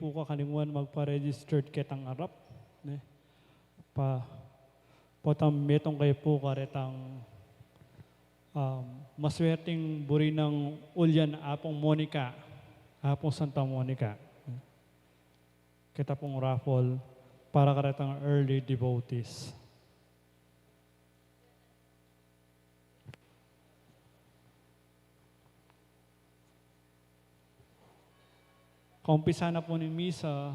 po ka kanimuan magpa-registered kitang arap. Ne? Pa, potang metong kayo po karetang maswerteng buri ng ulyan apong Monica, apong Santa Monica. Kita pong raffle para karetang early devotees. Kaumpisa na po ni Misa,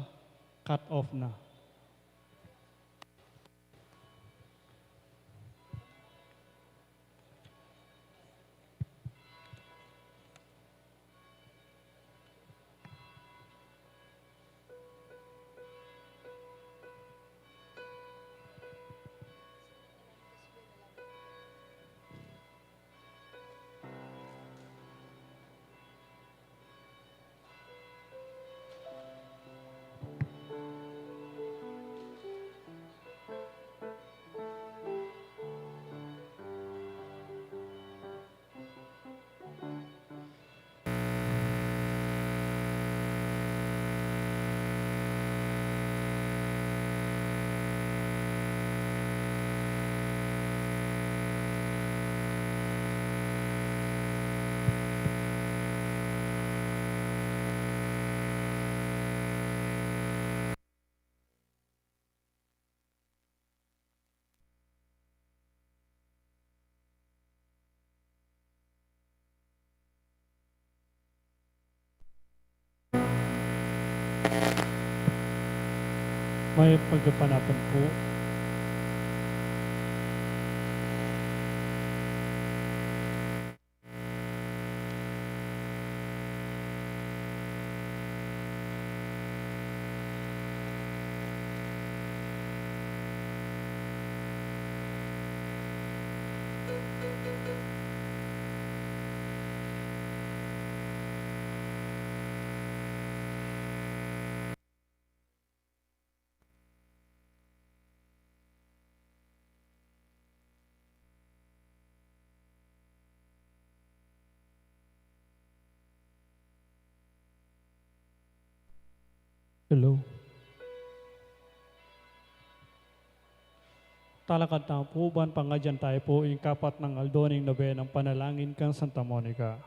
cut off na. May pagkapanapan po. Hello. Talakad na po ban pangadyan tayo po yung kapat ng aldoning nabe ng panalangin kang Santa Monica.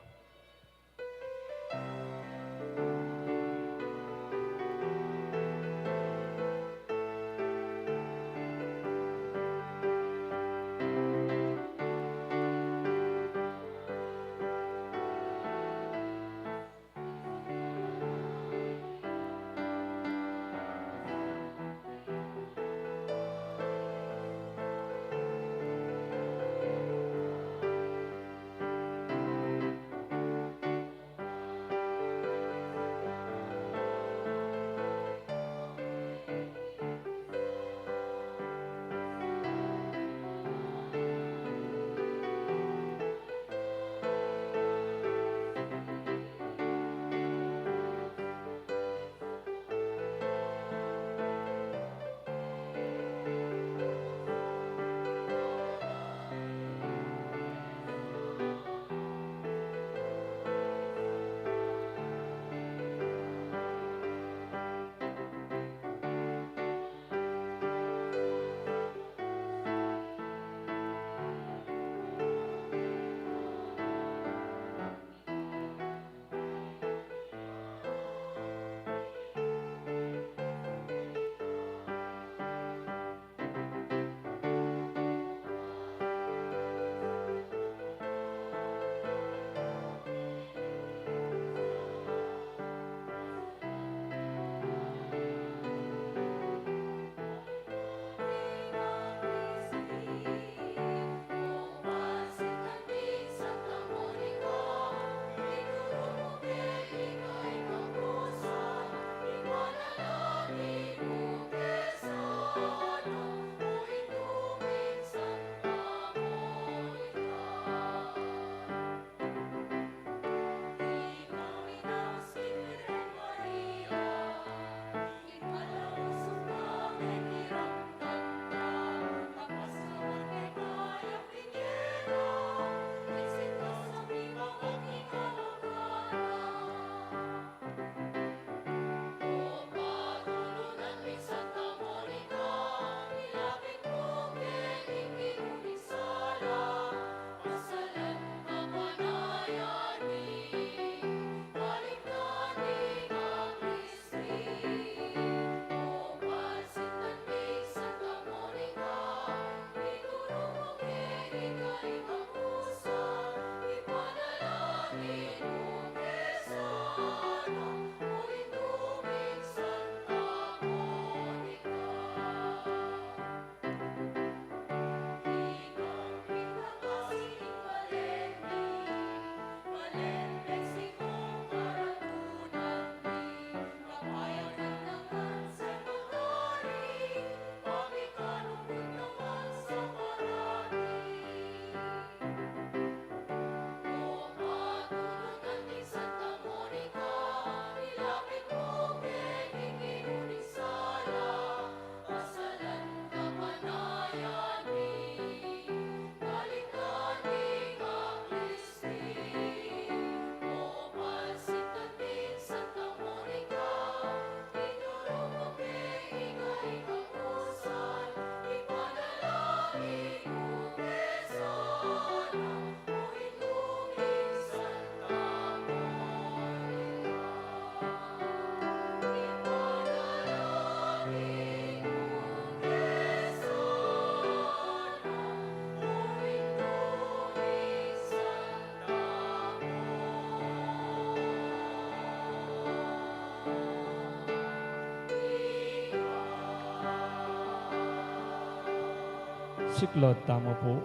Siklod, tama po.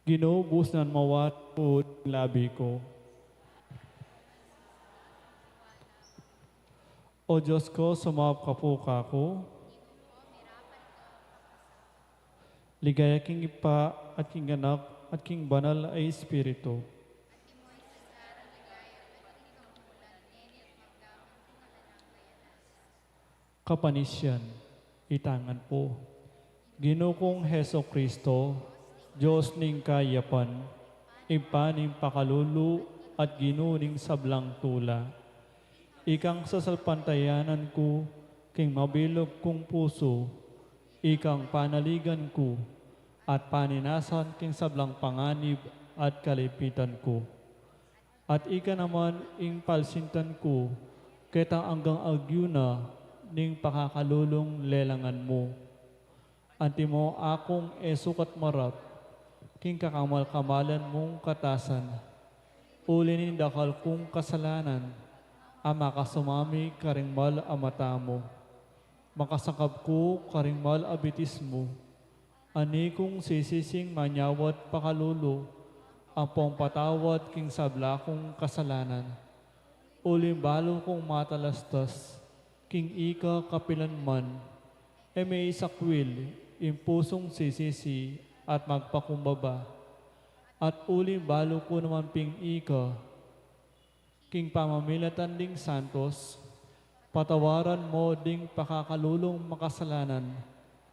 Ginoo, bus nan mawat po labi ko. O Diyos ko, sumap ka po kako. Ligaya king ipa at king anak at king banal ay espiritu. Kapanisyan, itangan po. Ginoo kong Heso Kristo, Diyos ning kayapan, ipaning pakalulu at ginuning sablang tula. Ikang sasalpantayanan ko, king mabilog kong puso, ikang panaligan ko, at paninasan king sablang panganib at kalipitan ko. At ika naman ing palsintan ko, ketang anggang agyuna, ning pakakalulong lelangan mo. Anti mo akong esuk at marap, king kakamal-kamalan mong katasan, ulinin dakal kong kasalanan, ama kasumami karingmal amata mo. Makasakab ko karingmal abitis mo, ani kong sisising manyawat pakalulo, ampong patawad king sabla kong kasalanan. Ulimbalo kong matalastas, king ika kapilanman, e may isakwil, impusong sisisi at magpakumbaba. At ulimbalo ko naman ping ika, king pamamilatan ding santos, patawaran mo ding pakakalulong makasalanan,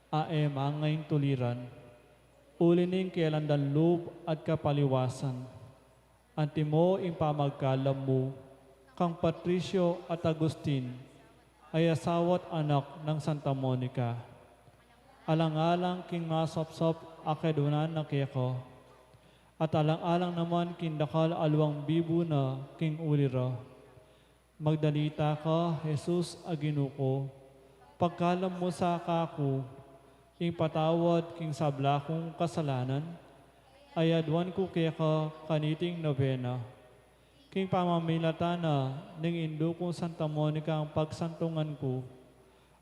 ae mangayin tuliran. Ulining kailandan loob at kapaliwasan. Anti mo impamagkalam mo, kang Patricio at Agustin, ay asawat anak ng Santa Monica. Alang-alang king masapsap akedunan na keko, at alang-alang naman kindakal alwang bibu na king ulira. Magdalita ka, Jesus aginuko, pagkalam mo sa kako, ing patawad king sabla kong kasalanan, ayadwan ko keka kaniting novena. King pamamilatana, ning indo kong Santa Monica ang pagsantungan ko,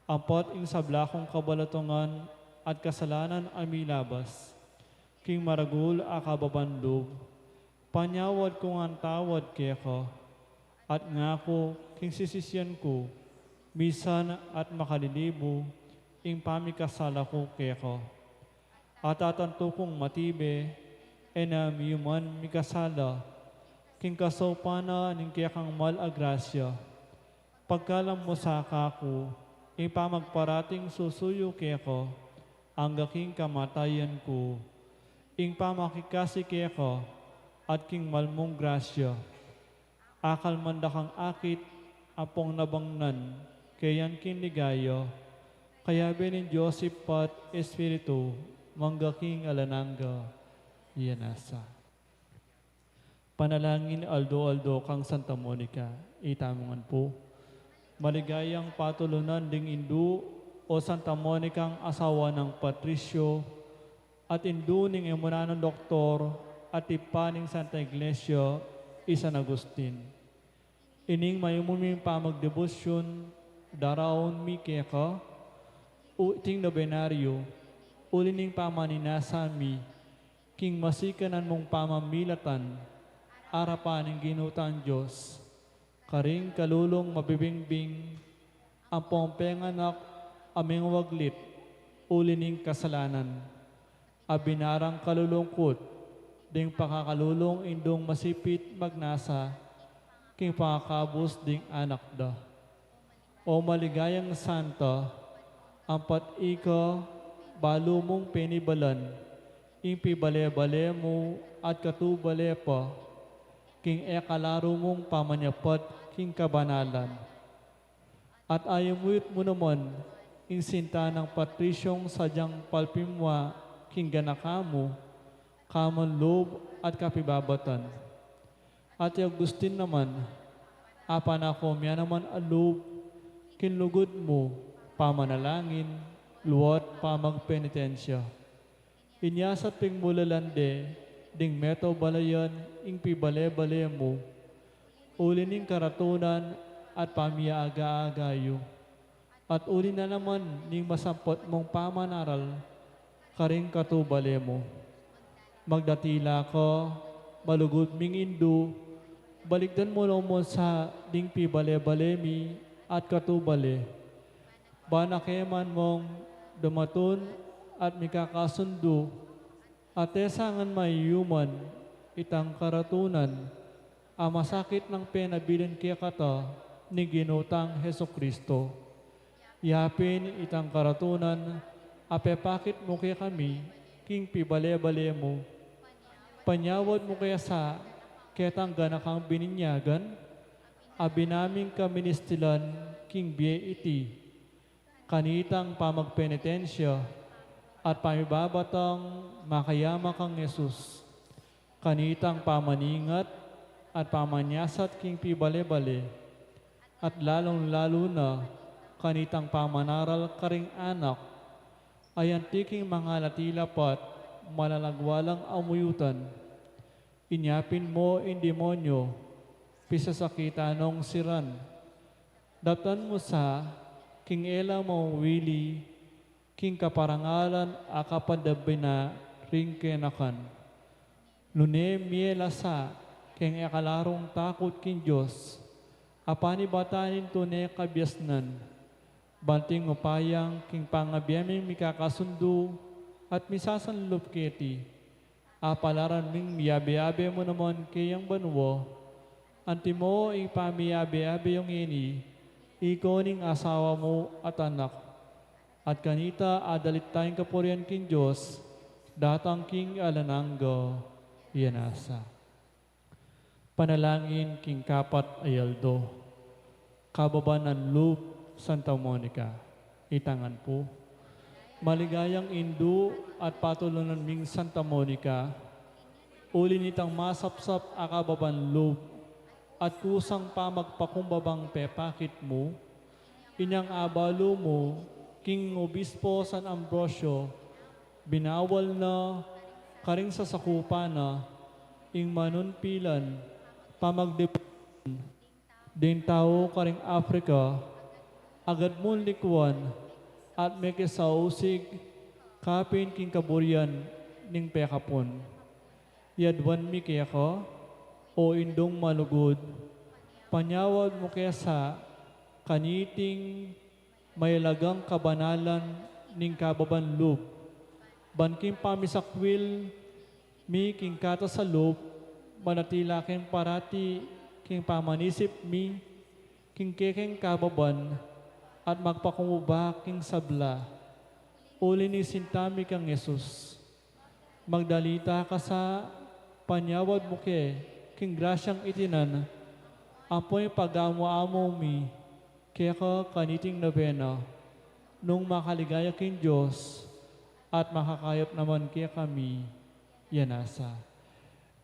ampot ing sabla kong kabalatungan at kasalanan amilabas. King maragul akababandog, panyawad kong ang tawad keka, at ngako king sisisyan ko, misan at makalilibo, ing pamikasala ko keka. At atanto kong matibe, enam yuman mikasala, king kasopana ning kiyakang malagrasya. Pagkalam mo sa kako, ipamagparating susuyo keko, ang king kamatayan ko, ing pamakikasi keko, at king malmong grasya. Akal manda kang akit, apong nabangnan, kayan kinigayo, kaya benin Joseph pat Espiritu, mangga king alananga, iyanasa. Panalangin aldo-aldo kang Santa Monica, itamungan po. Maligayang patulunan ding indu o Santa Monica ang asawa ng Patricio at indu ning emunanong doktor at ipaning Santa Iglesia, San Agustin. Ining mayumuming pamagdebosyon, daraon mi keka, uting nobenaryo, ulining pamaninasami, king masikanan mong pamamilatan, arapan ng ginutan Diyos, karing kalulong mabibingbing, ang pompenganak aming waglit, ulining kasalanan, abinarang kalulungkot, ding pakakalulong indong masipit magnasa, king pakakabos ding anak da. O maligayang santa, ampat ika, balo mong penibalan, impi bale-bale mo at katubale pa, king ekalaro mong pamanyapat king kabanalan. At ayamuyot mo naman, ing sinta ng Patrisyong sadyang palpimwa king ganakamo, kamon loob at kapibabatan. At Agustin naman, apan ako miya naman aloob, kinlugod mo, pamanalangin, luwat pamagpenitensya. Inyasat ping mulalande, ding meto balayan, ing pibale-bale mo, ulining karatunan at pamiya-aga-agayo. At uli na naman ning masampot mong pamanaral, karing katubale mo. Magdatila ko, malugod ming indu, baligdan mo mo sa dingpi bale-balemi at katubale. Banakeman mong dumatun at mikakasundo, at esangan may human, itang karatunan, ang masakit ng penabilin kaya kata ni Ginutang Heso Kristo. Yapin itang karatunan, apepakit mo kaya kami, king pibale-bale mo. Panyawad mo kaya sa ketang ganakang bininyagan, abinaming kaministilan, king biye iti, kanitang pamagpenitensya, at pamibabatang makayama kang Yesus, kanitang pamaningat at pamanyasat king pibale-bale, at lalong-lalo na kanitang pamanaral karing anak, ay antiking mga latilapat, malalagwalang amuyutan. Inyapin mo in demonyo, pisasakita nung siran. Daptan mo sa king ela mo wili, king kaparangalan akapandabi na ring kenakan. Lune miela sa king ekalarong takot king Diyos, apani batanin to ne kabyasnan, banting upayang king pangabiyaming mikakasundo at misasanlup keti, apalaran ming miyabe-abe mo naman kayang banwo, anti mo ipamiyabe-abe yung ini, ikoning asawa mo at anak, at kanita adalit tayong kapurian king Diyos, datang king alananggo, yanasa. Panalangin king kapat ayaldo, kababanan loop, Santa Monica, itangan po. Maligayang indu at patulunan ming Santa Monica, uli nitang masapsap akababan loop, at kusang pamagpakumbabang pepakit mo, inyang abalo mo, king Obispo San Ambrosio, binawal na, karing sasakupa na, ing manunpilan, pamagdip din tao karing Africa, agad mong likuan, at may kisausig, kapin king kaburian, ning pekapon. Yadwan mi kaya ko, o indong malugod, panyawad mo kaya sa kaniting may lagang kabanalan ning kababan loop, banking pamisakwil, mi king kata sa loop, manatila king parati, king pamanisip mi, king kekeng kababan, at magpakumubaking sabla, uli ni sintami kang Yesus. Magdalita ka sa panyawad mo king grasyang itinan, apoy pag-amo-amo mi, kaya ka kaniting nobena, nung makaligaya king Diyos, at makakayap naman kaya kami, yanasa.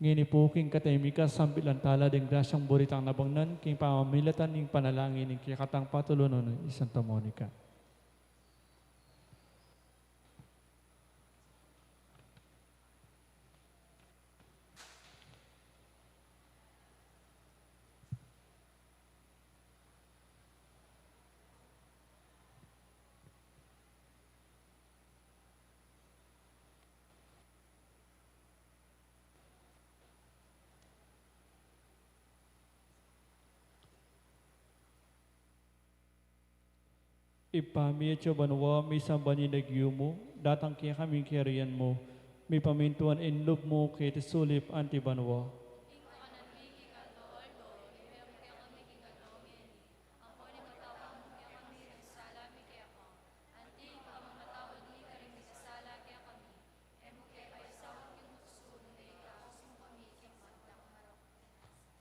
Ngini po king kataymikas sambilan tala ding grasyang buritang nabangnan king pamamilatan ning panalangin ning kikatang patulunon ni Santa Monica. Ipami at banwa, may sambani nagyumo, datang kaya kaming kiriyan mo, may pamintuan inlob mo kay tisulip anti banwa.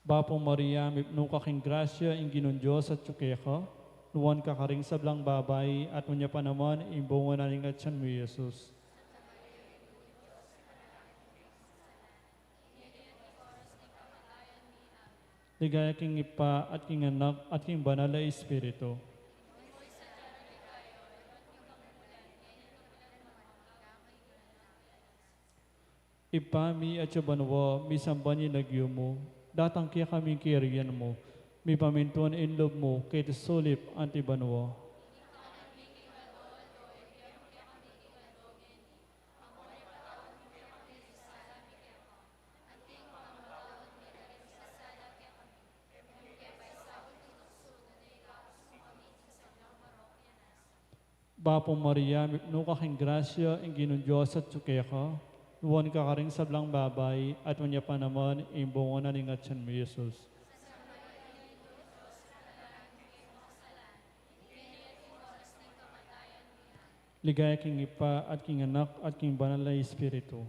Bapong Maria, mipno kaking grasya, inginon Diyos at tsukeka, nuwan ka karing sablang babay, at unya pa naman, imbungan na rin at siyan mo, Jesus. Ligaya king ipa at king anak at king banal na Espiritu. Ipami at banwa, misambani nagyumo, datang kaya kaming kiriyan mo, may pamintuan inlob mo, kay tisulip anti banwa. Bapo Maria, no kaking grasya, ang Ginoong Diyos at tsukeka, luwan ka ka rin sa blang babay, at wanya pa naman, imbongo na ning at mo, Jesus. Ligaya king ipa at king anak at king banal na Espiritu.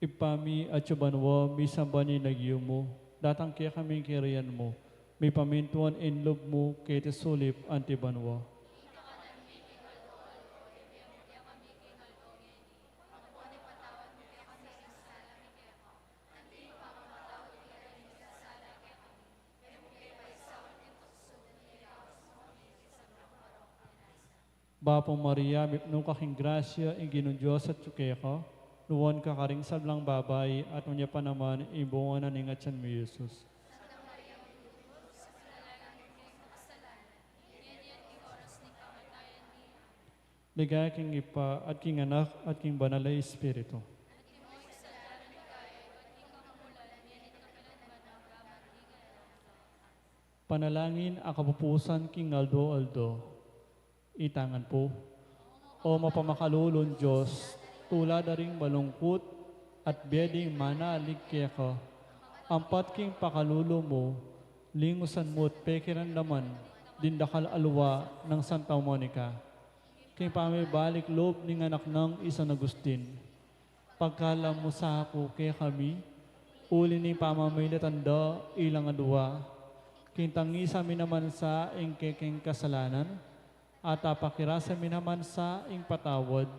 Ipami at yubanwa, misamba ni nagyo mo, datang kaya kami kiriyan mo, may pamintuan in loob mo, kaya sulip antibanwa. Bapo Maria, no kaking grasya, ang Ginoong Diyos at tsukeka, luwan ka ka rin sa blang babay, at unya pa naman, ibunga na ning at mo, Jesus. Ligaya king ipa at king anak at king banal na Espiritu. Panalangin ang kapupusan king Aldo Aldo. Itangan po. O mapamakalulon Diyos, tula da ring malungkot at biyading manalig kaya ka. Ampat king pakalulo mo, lingusan mo't pekiran laman, dindakal alwa ng Santa Monica. King pamibalik loob ning anak ng San Agustin. Pagkala mo sa ako kaya kami, uli ni pamamaynatanda ilang adwa. King tangi sa amin naman sa ingkeking kasalanan, at apakirasa mi naman sa ing patawad,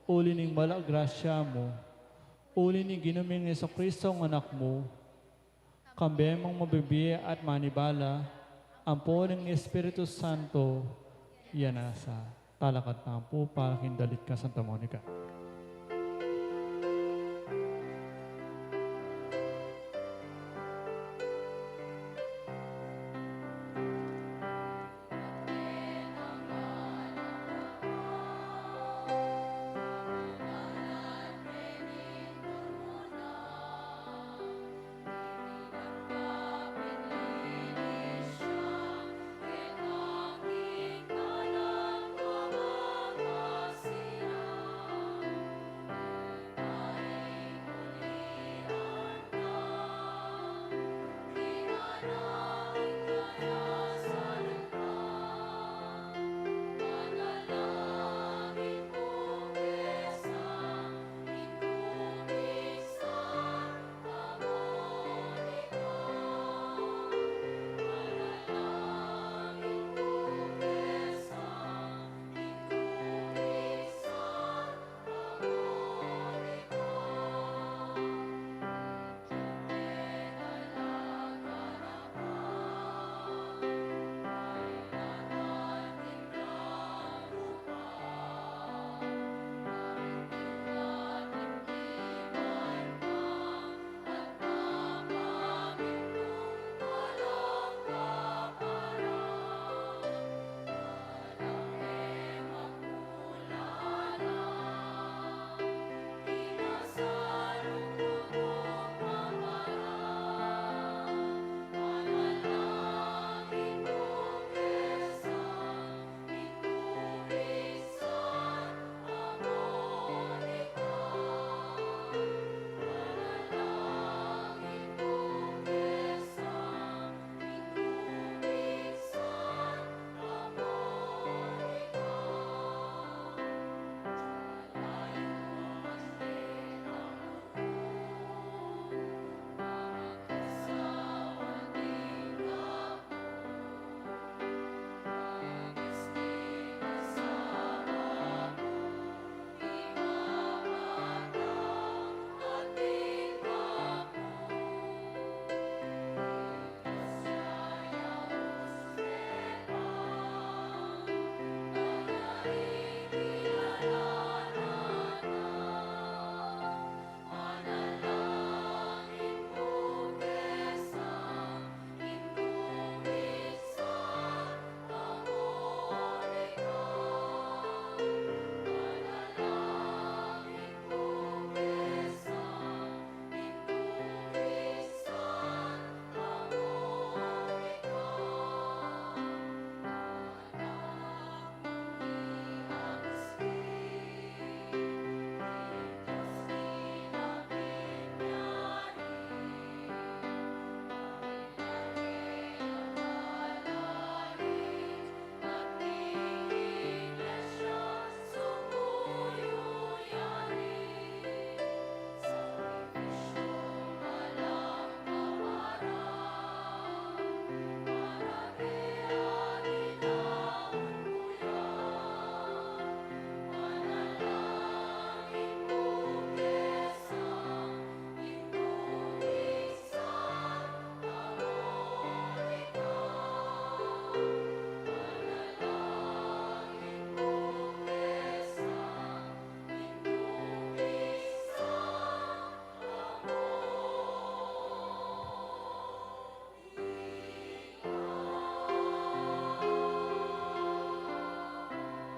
uli ning malagrasya mo, uli ni ginuming Jesucristo ang anak mo, kambemang mabibi at manibala, ampo ng Espiritu Santo, yanasa. Talakat na po para kindalit ka, Santa Monica.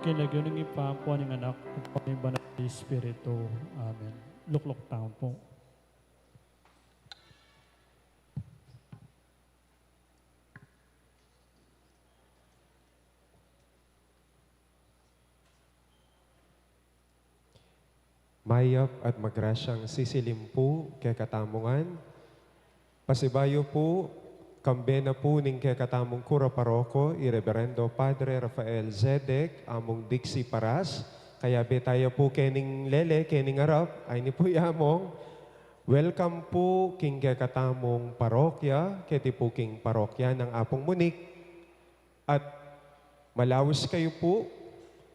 Kilagyo ng ipapo ng anak ng Panginoon ng Espiritu. Amen. Luklok taon po. Mayap at magrasyang sisilimpu kay katamungan. Pasibayo po, kambena po ning kay katamong kura paroko, Ireverendo Padre Rafael Zedek, among Dixie Paras. Kaya betaya po kening lele, kening arap, ay ni po yamong. Welcome po king kay katamong parokya, keti po king parokya ng Apong Munik. At malawis kayo po,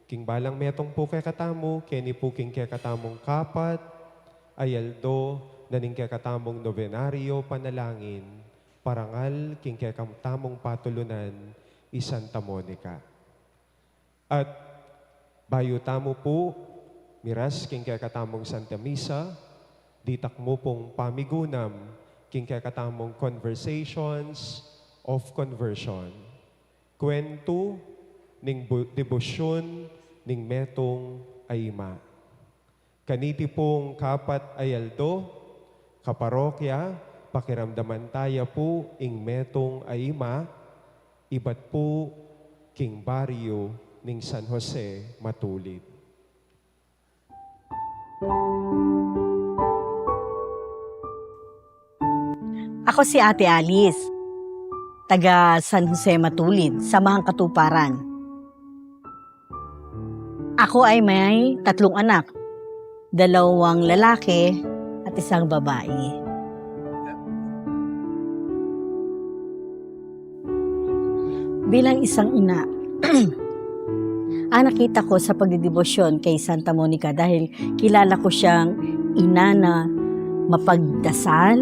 king balang metong po kay katamo, keni po king kay katamong kapat, ayaldo, naning kay katamong novenaryo, panalangin, parangal king kay katamong patulunan, Santa Monica. At bayo tamo po, miras king kay katamong Santa Misa, ditak mo pong pamigunam, king kay katamong conversations of conversion. Kwento ning debosyon ning metong ayma. Kaniti pong kapat ayaldo, kaparokya, pakiramdaman taya po ing metong ayma, ibat po king baryo ning San Jose Matulid. Ako si Ate Alice, taga San Jose Matulid, Samahang Katuparan. Ako ay may 3 anak, 2 lalaki at 1 babae. Bilang isang ina, nakita ko sa pagdidebosyon kay Santa Monica dahil kilala ko siyang ina na mapagdasal.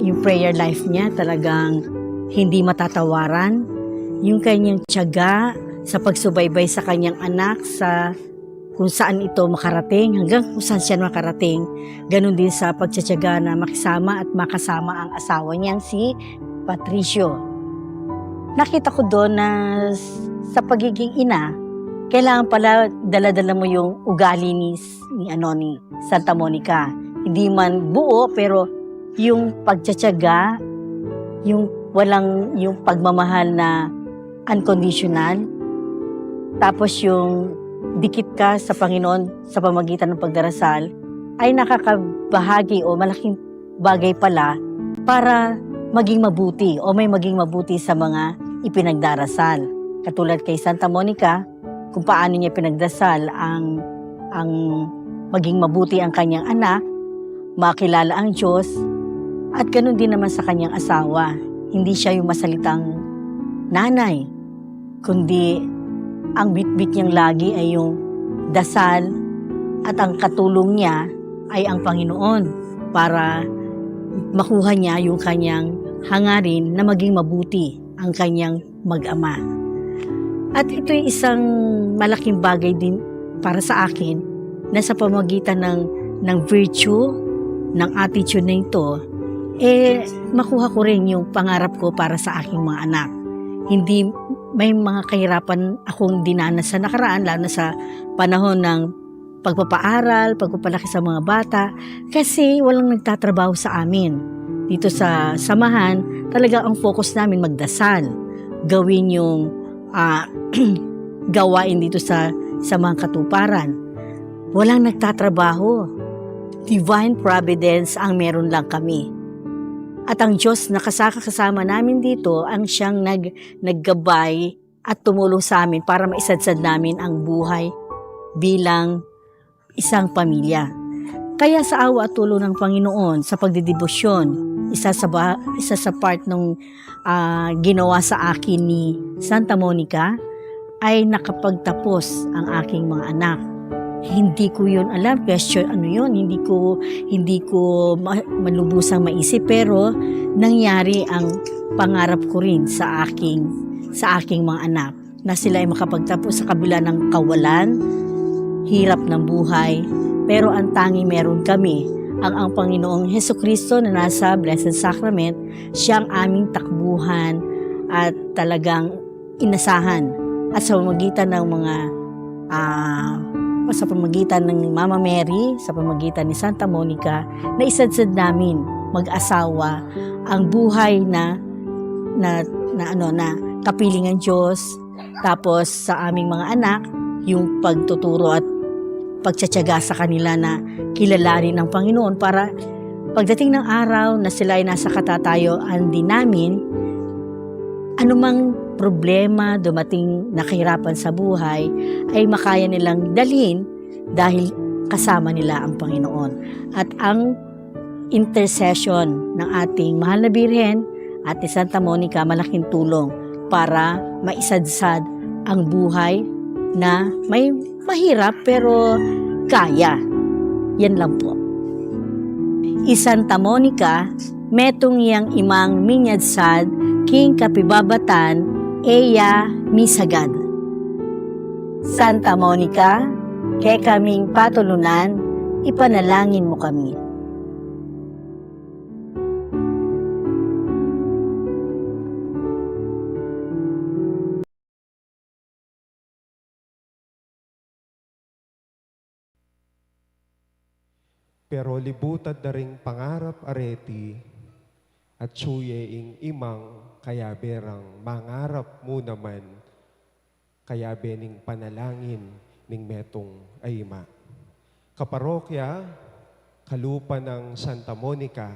Yung prayer life niya talagang hindi matatawaran. Yung kanyang tiyaga sa pagsubaybay sa kanyang anak sa kung saan ito makarating, hanggang kung saan siya makarating. Ganon din sa pagtsatsaga na makisama at makasama ang asawa niyang si Patricio. Nakita ko doon na sa pagiging ina, kailangan pala dala-dala mo yung ugali ni Santa Monica. Hindi man buo, pero yung pagtsatsaga, yung pagmamahal na unconditional, tapos yung dikit ka sa Panginoon sa pamagitan ng pagdarasal, ay nakakabahagi o malaking bagay pala para maging mabuti o may maging mabuti sa mga ipinagdarasal. Katulad kay Santa Monica, kung paano niya pinagdasal ang maging mabuti ang kanyang anak, makilala ang Diyos, at ganoon din naman sa kanyang asawa. Hindi siya yung masalitang nanay, kundi ang bitbit niyang lagi ay yung dasal, at ang katulong niya ay ang Panginoon para makuha niya yung kanyang hangarin na maging mabuti ang kanyang mag-ama. At ito'y isang malaking bagay din para sa akin na sa pamamagitan ng virtue, ng attitude na ito, makuha ko rin yung pangarap ko para sa aking mga anak. Hindi may mga kahirapan akong dinanas sa nakaraan, lalo na sa panahon ng pagpapaaral, pagpapalaki sa mga bata, kasi walang nagtatrabaho sa amin. Dito sa samahan, talaga ang focus namin magdasal, gawin yung gawain dito sa mga katuparan. Walang nagtatrabaho. Divine providence ang meron lang kami. At ang Diyos na kasama namin dito ang siyang naggabay at tumulong sa amin para maisadsad namin ang buhay bilang isang pamilya. Kaya sa awa at tulong ng Panginoon sa pagdidebosyon, isa sa part ng ginawa sa akin ni Santa Monica, ay nakapagtapos ang aking mga anak. Hindi ko yun alam, question ano yun, hindi ko malubusang maisip, pero nangyari ang pangarap ko rin sa aking mga anak, na sila ay makapagtapos sa kabila ng kawalan, hirap ng buhay, pero ang tanging meron kami, ang Panginoong Hesukristo na nasa Blessed Sacrament. Siyang aming takbuhan at talagang inasahan, at sa pamamagitan ng mga ah, sa pamagitan ng Mama Mary, sa pamagitan ni Santa Monica, na isadsad namin mag-asawa ang buhay na kapiling ng Diyos. Tapos sa aming mga anak, yung pagtuturo at pagtsatsaga sa kanila na kilalanin ng Panginoon para pagdating ng araw na sila ay nasa katatayuan din namin, anumang problema, dumating na kahirapan sa buhay, ay makaya nilang dalhin dahil kasama nila ang Panginoon. At ang intercession ng ating mahal na Birhen at ni Santa Monica, malaking tulong para maisadsad ang buhay na may mahirap pero kaya. Yan lang po. Santa Monica, metong yang imang minyadsad, king kapibabatan, eya misagad. Santa Monica, kay kaming patulunan, ipanalangin mo kami. Pero libutad na ring pangarap areti at suye ing imang kaya berang mangarap mo naman kaya bening panalangin ning metong ayma. Kaparokya, kalupa ng Santa Monica,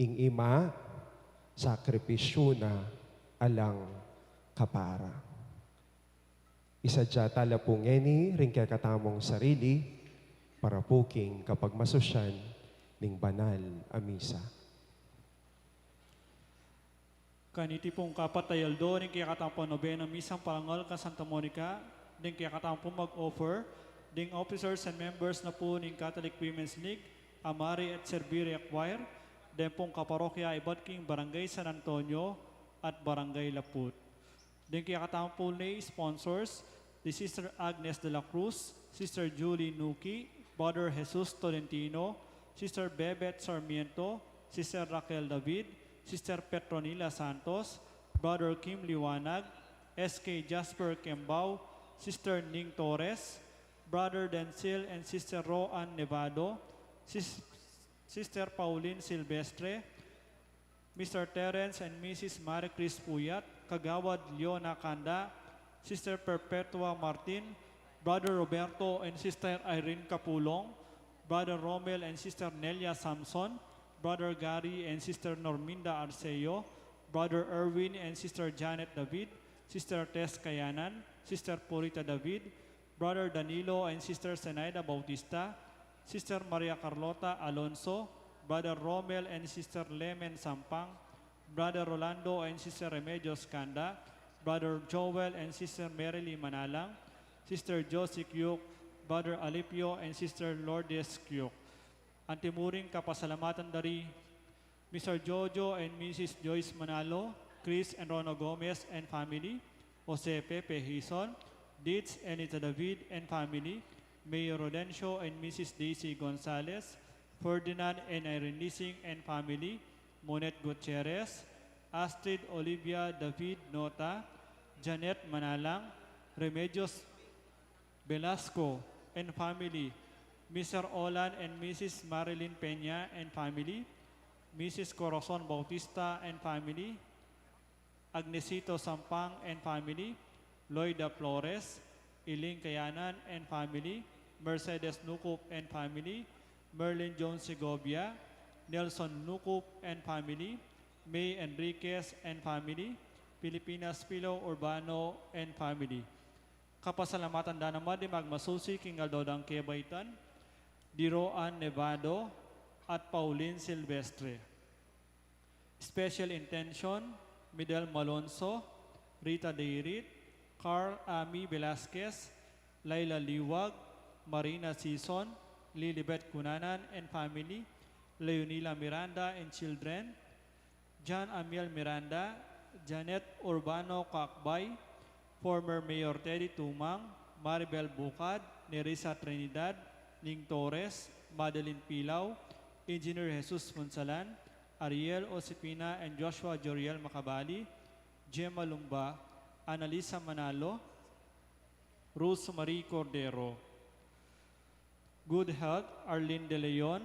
ing ima, sakripisyo na alang kapara. Isa dya talapungeni ring kaya katamong sarili, para puking kapag masosyan ning banal a misa. Kaniti pong kapatayaldo, ning kaya katang nobena misang parangal ka Santa Monica, ning kaya katang mag-offer, ding officers and members na po ning Catholic Women's League, Amari at Serviria Choir, din pong kaparokya Ibat King Barangay San Antonio at Barangay Laput. Din kaya katang po ni sponsors, the Sister Agnes de la Cruz, Sister Julie Nuki, Brother Jesus Tolentino, Sister Bebet Sarmiento, Sister Raquel David, Sister Petronila Santos, Brother Kim Liwanag, SK Jasper Kembao, Sister Ning Torres, Brother Densil and Sister Roan Nevado, Sister Pauline Silvestre, Mr. Terence and Mrs. Marie Chris Puyat, Kagawad Leona Kanda, Sister Perpetua Martin, Brother Roberto and Sister Irene Capulong, Brother Romel and Sister Nelia Samson, Brother Gary and Sister Norminda Arceo, Brother Erwin and Sister Janet David, Sister Tess Kayanan, Sister Purita David, Brother Danilo and Sister Zenaida Bautista, Sister Maria Carlota Alonso, Brother Romel and Sister Lemen Sampang, Brother Rolando and Sister Remedios Kanda, Brother Joel and Sister Merily Manalang, Sister Josie Kyuk, Brother Alipio, and Sister Lourdes Kyuk. Antimuring kapasalamatan dari Mr. Jojo and Mrs. Joyce Manalo, Chris and Rono Gomez and family, Jose Pepe Hison, Dietz and Ita David and family, Mayor Rodencio and Mrs. Daisy Gonzalez, Ferdinand and Irene Nising and family, Monet Gutierrez, Astrid Olivia David Nota, Janet Manalang, Remedios Velasco and family, Mr. Olan and Mrs. Marilyn Peña and family, Mrs. Corazon Bautista and family, Agnesito Sampang and family, Loida Flores, Iling Kayanan and family, Mercedes Nukup and family, Merlin Jones Segovia, Nelson Nukup and family, May Enriquez and family, Pilipinas Pilo Urbano and family. Kapasalamatan da naman di magmasusi king Aldodang Kebaitan, Diroan Nevado, at Pauline Silvestre. Special intention, Midel Malonzo, Rita Deirit, Carl Ami Velasquez, Laila Liwag, Marina Sison, Lilibet Cunanan and family, Leonila Miranda and children, John Amiel Miranda, Janet Urbano Kakbay, former Mayor Teddy Tumang, Maribel Bukad, Nerissa Trinidad, Ning Torres, Madeline Pilaw, Engineer Jesus Fonsalan, Ariel Osipina and Joshua Joriel Macabali, Gemma Lumba, Analisa Manalo, Rosemary Cordero. Good health, Arlene De Leon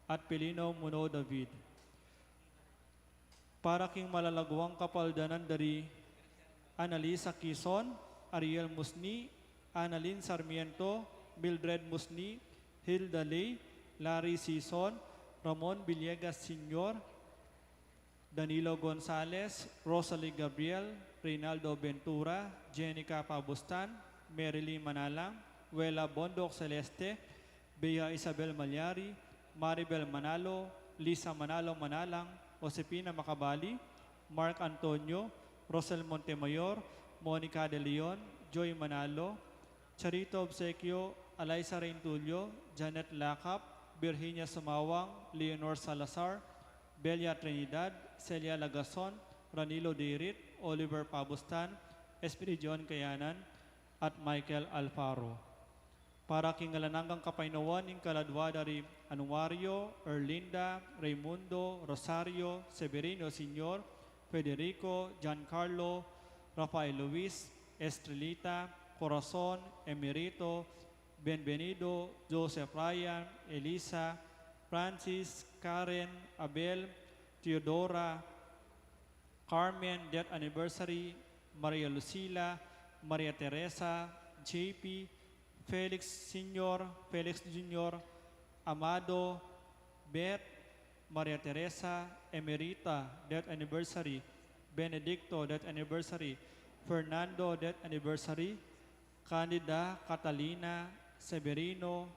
at Pelino Muno David. Para king malalagwang kapaldanan dari Analisa Quezon, Ariel Musni, Annalyn Sarmiento, Mildred Musni, Hilda Ley, Larry Sison, Ramon Villegas Sr., Danilo Gonzales, Rosalie Gabriel, Reynaldo Ventura, Jenica Pabustan, Merily Manalang, Wela Bondok Celeste, Bea Isabel Malyari, Maribel Manalo, Lisa Manalo Manalang, Josepina Macabali, Mark Antonio, Rosel Montemayor, Monica De Leon, Joy Manalo, Charito Obsequio, Alaysa Reintulio, Janet Lakap, Virginia Sumawang, Leonor Salazar, Belia Trinidad, Celia Lagason, Ranilo Dirit, Oliver Pabustan, Espiridion Kayanan, at Michael Alfaro. Para kingalananggang kapainawan ng kaladwa dari Anuario, Erlinda, Raimundo, Rosario, Severino Sr., Federico, Giancarlo, Rafael Luis, Estrelita, Corazon, Emerito, Benvenido, Joseph Ryan, Elisa, Francis, Karen, Abel, Theodora, Carmen, death anniversary, Maria Lucila, Maria Teresa, JP, Felix Sr., Felix Jr., Amado, Beth, Maria Teresa, Emerita, death anniversary, Benedicto, death anniversary, Fernando, death anniversary, Candida, Catalina, Severino,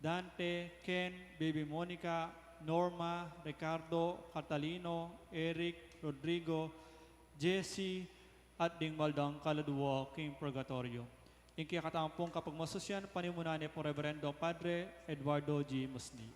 Dante, Ken, Baby Monica, Norma, Ricardo, Catalino, Eric, Rodrigo, Jesse, at Dingmaldang Kaladwa, King Purgatorio. Inki katampong kapag masusyan, panimunan po Reverendo Padre Eduardo G. Musni.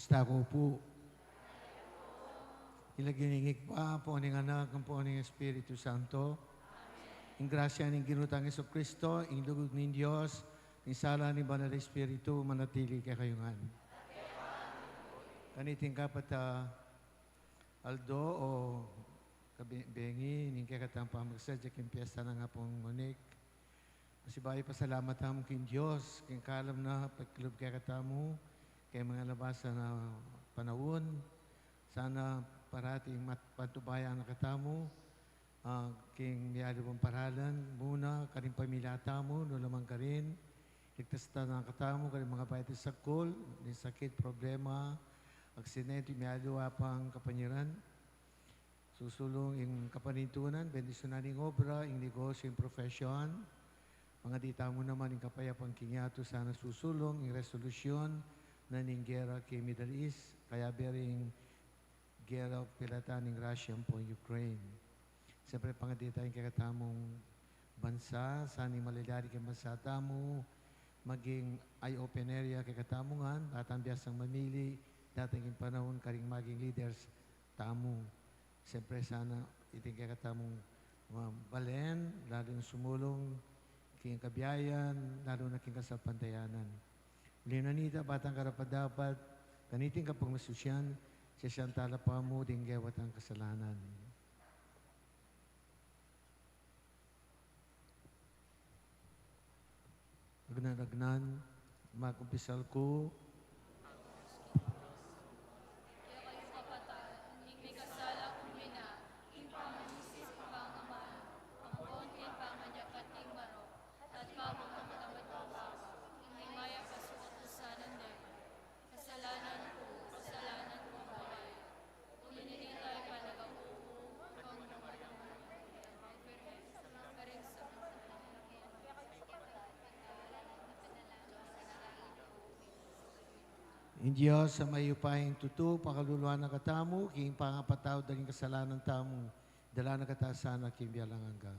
Kumusta ko po? Ilaginigig pa po ning anak ng po ning Espiritu Santo. Ang grasya ng ginutang Yesu Kristo, ang dugog ng Diyos, ang sala ni Banal Espiritu, manatili kay kayungan. Kaniting kapat Aldo o kabengi, ning kakatang pamagsadya king piyesta na nga pong ngunik. Masibay pasalamat mo king Diyos, king kalam na pagkilob kakatamo, kay mga labasan na panahon. Sana parating patubayan na katamo, king miyado mong paralan, muna, karing pamilya tamo, no lamang ka rin. Ligtas na ng katamo, karing mga pahit sa sakol, ni sakit, problema, aksidente, miyado apang kapanyiran. Susulong yung kapanintunan, bendisyonan yung obra, yung negosyo, yung profesyon. Mga dita mo naman yung kapayapang kinyato, sana susulong yung resolusyon na ning gera kay Middle East, kaya bering gera pilatan ng Russia po Ukraine. Siyempre, pangadita yung kakatamong bansa, sana yung malalari kay bansa tamo, maging eye-open area kay katamungan, at ang biyasang mamili, dating yung panahon, karing maging leaders tamo. Siyempre, sana iting kay katamong balen, lalo yung sumulong, king kabiyayan, lalo na king kasapantayanan. Linanita, batang karapadapat, kaniting kapag masusyan, siya siyang talapa mo, dinggewat ang kasalanan. Agnan-agnan, magkumpisal ko, in Diyos sa mayupayang tuto, pakaluluan na katamu, king pangapataw daling kasalanan tamu, dala na katasana, king biyalangan ka.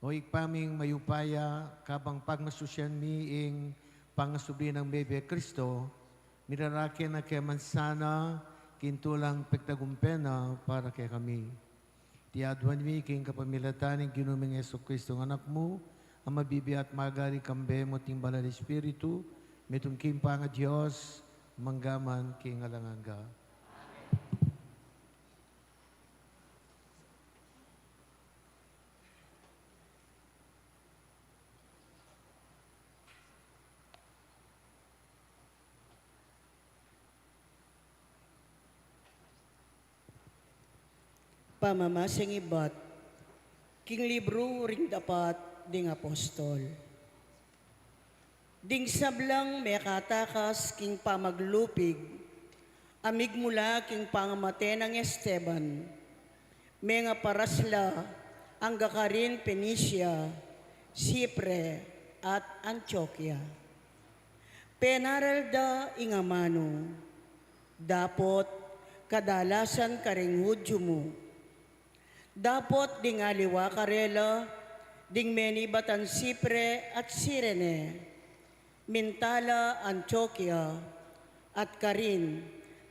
O ikpaming mayupaya, kabang pagmasusyan mi ing pangasubli ng Bebe Kristo, mirarakin na kay mansana, kintulang pagtagumpena para kay kami. Tiadwan mi king kapamilatan ng ginuming Yeso Kristo ng anak mo, ang mabibi at magari kambe mo ting banal Espiritu, metungkim pa nga Diyos, manggaman king alanganga. Pamamasing ibat, king libro ring dapat ding apostol. Ding sablang may katakas king pamaglupig, amig mula king pangamate ng Esteban, may nga parasla ang gakarin Penicia, Sipre at Antioquia. Penaralda ingamano, dapot kadalasan karing Hudyo mo, dapot ding aliwa karela, ding meni batan Sipre at Sirene, Mintala, Antioquia, at karin,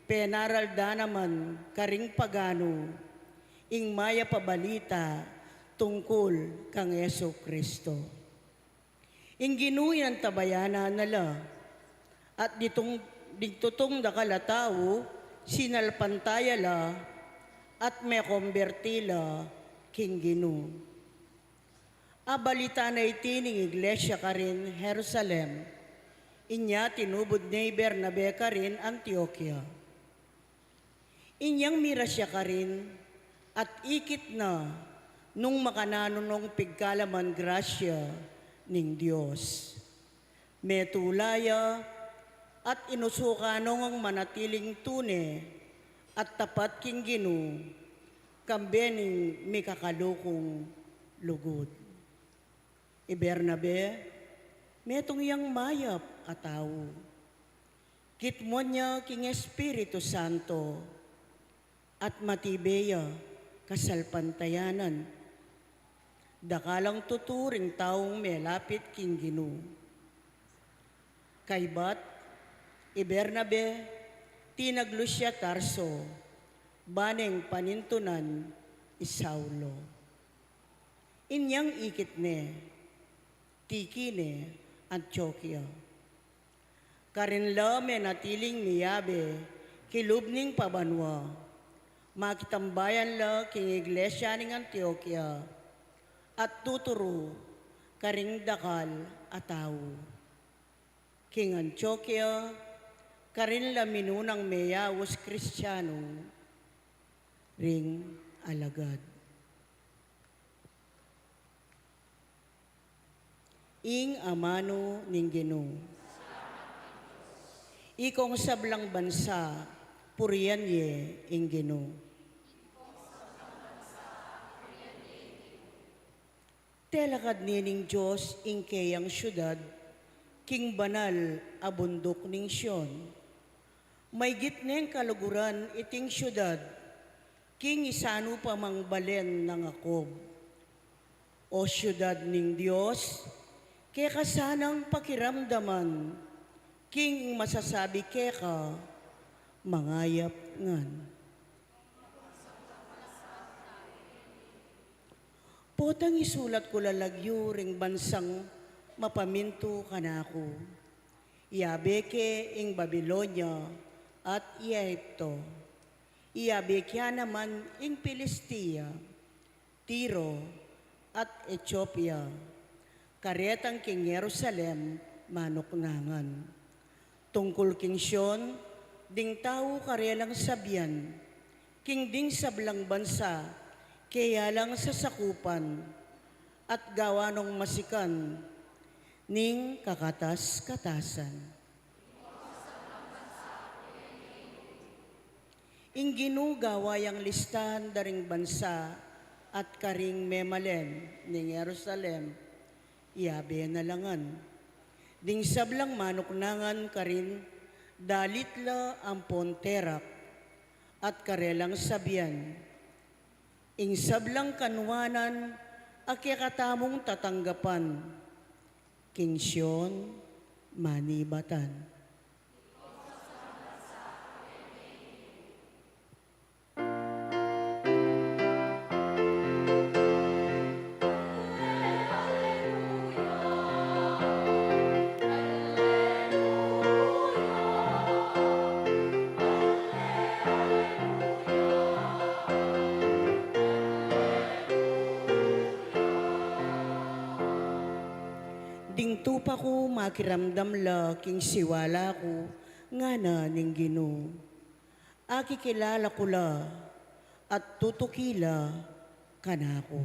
penaralda naman karing pagano, ing maya pabalita tungkol kang Yeso Kristo. Ing ginuy ang tabayanan nala, at ditutong dakala tao, sinalpantaya la, at may konbertila king Ginu. Abalita na itining iglesia ka rin Jerusalem, inya tinubod ni Bernabe ka rin Antioquia. Inyang mirasya ka rin at ikit na nung makananunong pigkalaman grasya ning Diyos. Metulaya at inusukanong ang manatiling tune at tapat king Ginu, kambening may kakalukong lugod. Bernabe, metong yang mayap at tao. Kitmo niya king Espiritu Santo at matibeya kasalpantayanan. Dakalang tuturing taong may lapit king Ginu. Kaybat, Bernabe, tinaglusya Tarso, baneng panintunan Isaulo. Inyang ikit ne, tikine Antioquia. Karinla me natiling miyabe, kilubning pabanwa, makitambayan la king iglesia ning Antioquia, at tuturo karing dakal ataw. King Antioquia, karin la minunang meyawos Kristiyano, ring alagad. Ing amano ning Ginu. Ikong sablang bansa, puriyan ye ing Ginu. Telakad nining Diyos ing kayang syudad, king banal abundok ning Sion. May gitneng kaluguran iting syudad, king isano pa mang balen ng Akob. O syudad ning Diyos, kaya kasanang pakiramdaman, king masasabi keka, mangayap ngan. Potang isulat ko lalagyo ring bansang mapaminto kanako. Iabeke ing Babilonia, at Egypto. Iabekya naman ing Pilistia, Tiro, at Ethiopia. Karetang king Jerusalem, manuknangan. Tungkol king Sion, ding tao karelang sabyan, king ding sablang bansa, kaya lang sa sakupan, at gawa nung masikan, ning kakatas-katasan. Ing ginugawayang listahan daring bansa at karing memalen ning Jerusalem, iabe na langan. Ding sablang manuknangan karin, dalitla ang ponterak at karelang sabyan. Ing sablang kanwanan Katamong tatanggapan. King Sion, Manibatan. Dingto pa ko makiramdam la king siwala ko nga na ning Ginoo. Kilala ko la at tutukila kanako.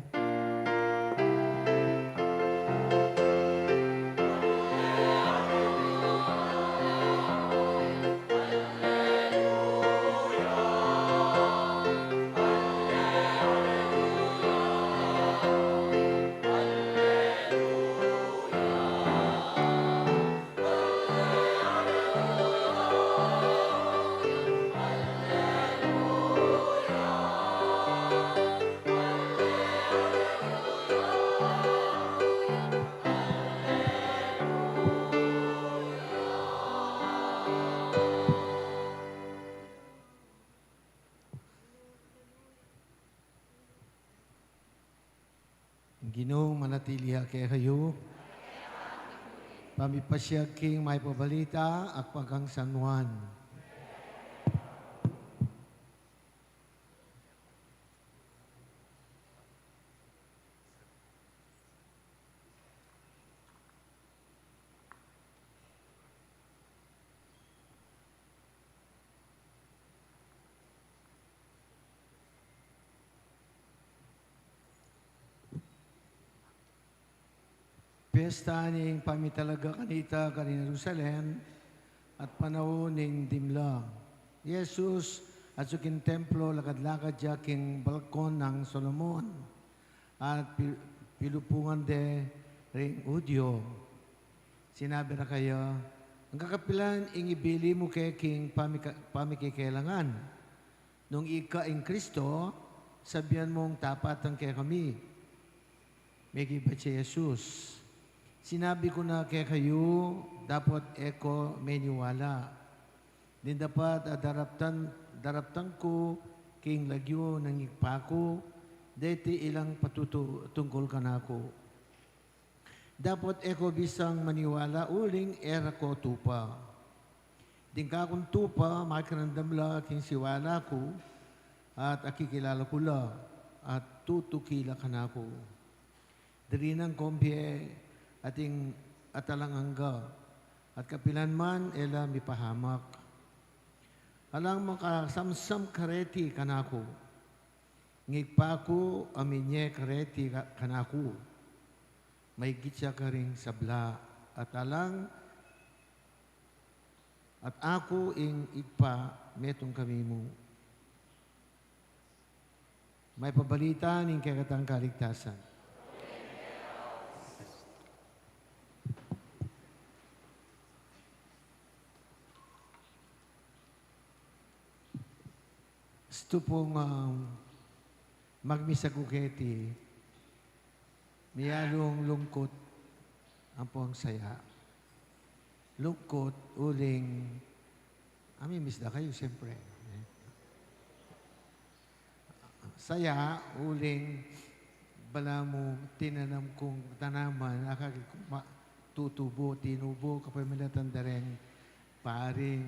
Ginoo manatiliha kay kayo. Pamipasya king may pabalita at pagkang San Juan. Piyesta ning pamitalaga kanita kanin Jerusalem at panahon ning dimla. Jesus at sukin templo lakad-lakad siya king balkon ng Solomon at pilupungan de ring udyo. Sinabi na kayo, ang kakapilan ing ibili mo kay king pamikikailangan. Nung ika ing Kristo, sabihan mong tapat ang kay kami. May gibat si Jesus. Sinabi ko na kay kayo, dapat eko may niwala. Din dapat daraptan ko king lagyo ng ipako, deti ilang patutungkol ka na ako. Dapat eko bisang maniwala, uling era ko tupa. Din ka akong tupa, makiramdam la king siwala ko, at akikilala ko la, at tutukila ka na ako. Dari ng kumpye, ating atalangangga, at kapilan man, ela mipahamak. Alang makasamsam kareti kanako, ngigpa ko aminye kareti kanako, may gitsa ka ring sabla, at ako ing igpa metong kami mo. May pabalita ning kakatang kaligtasan. Gusto pong magmisagugeti, miyalong lungkot ang pong saya. Lungkot, uling, misda kayo siyempre. Saya, uling, bala mo, tinanam kong tanaman, tutubo, tinubo, kapag milatandareng, paring,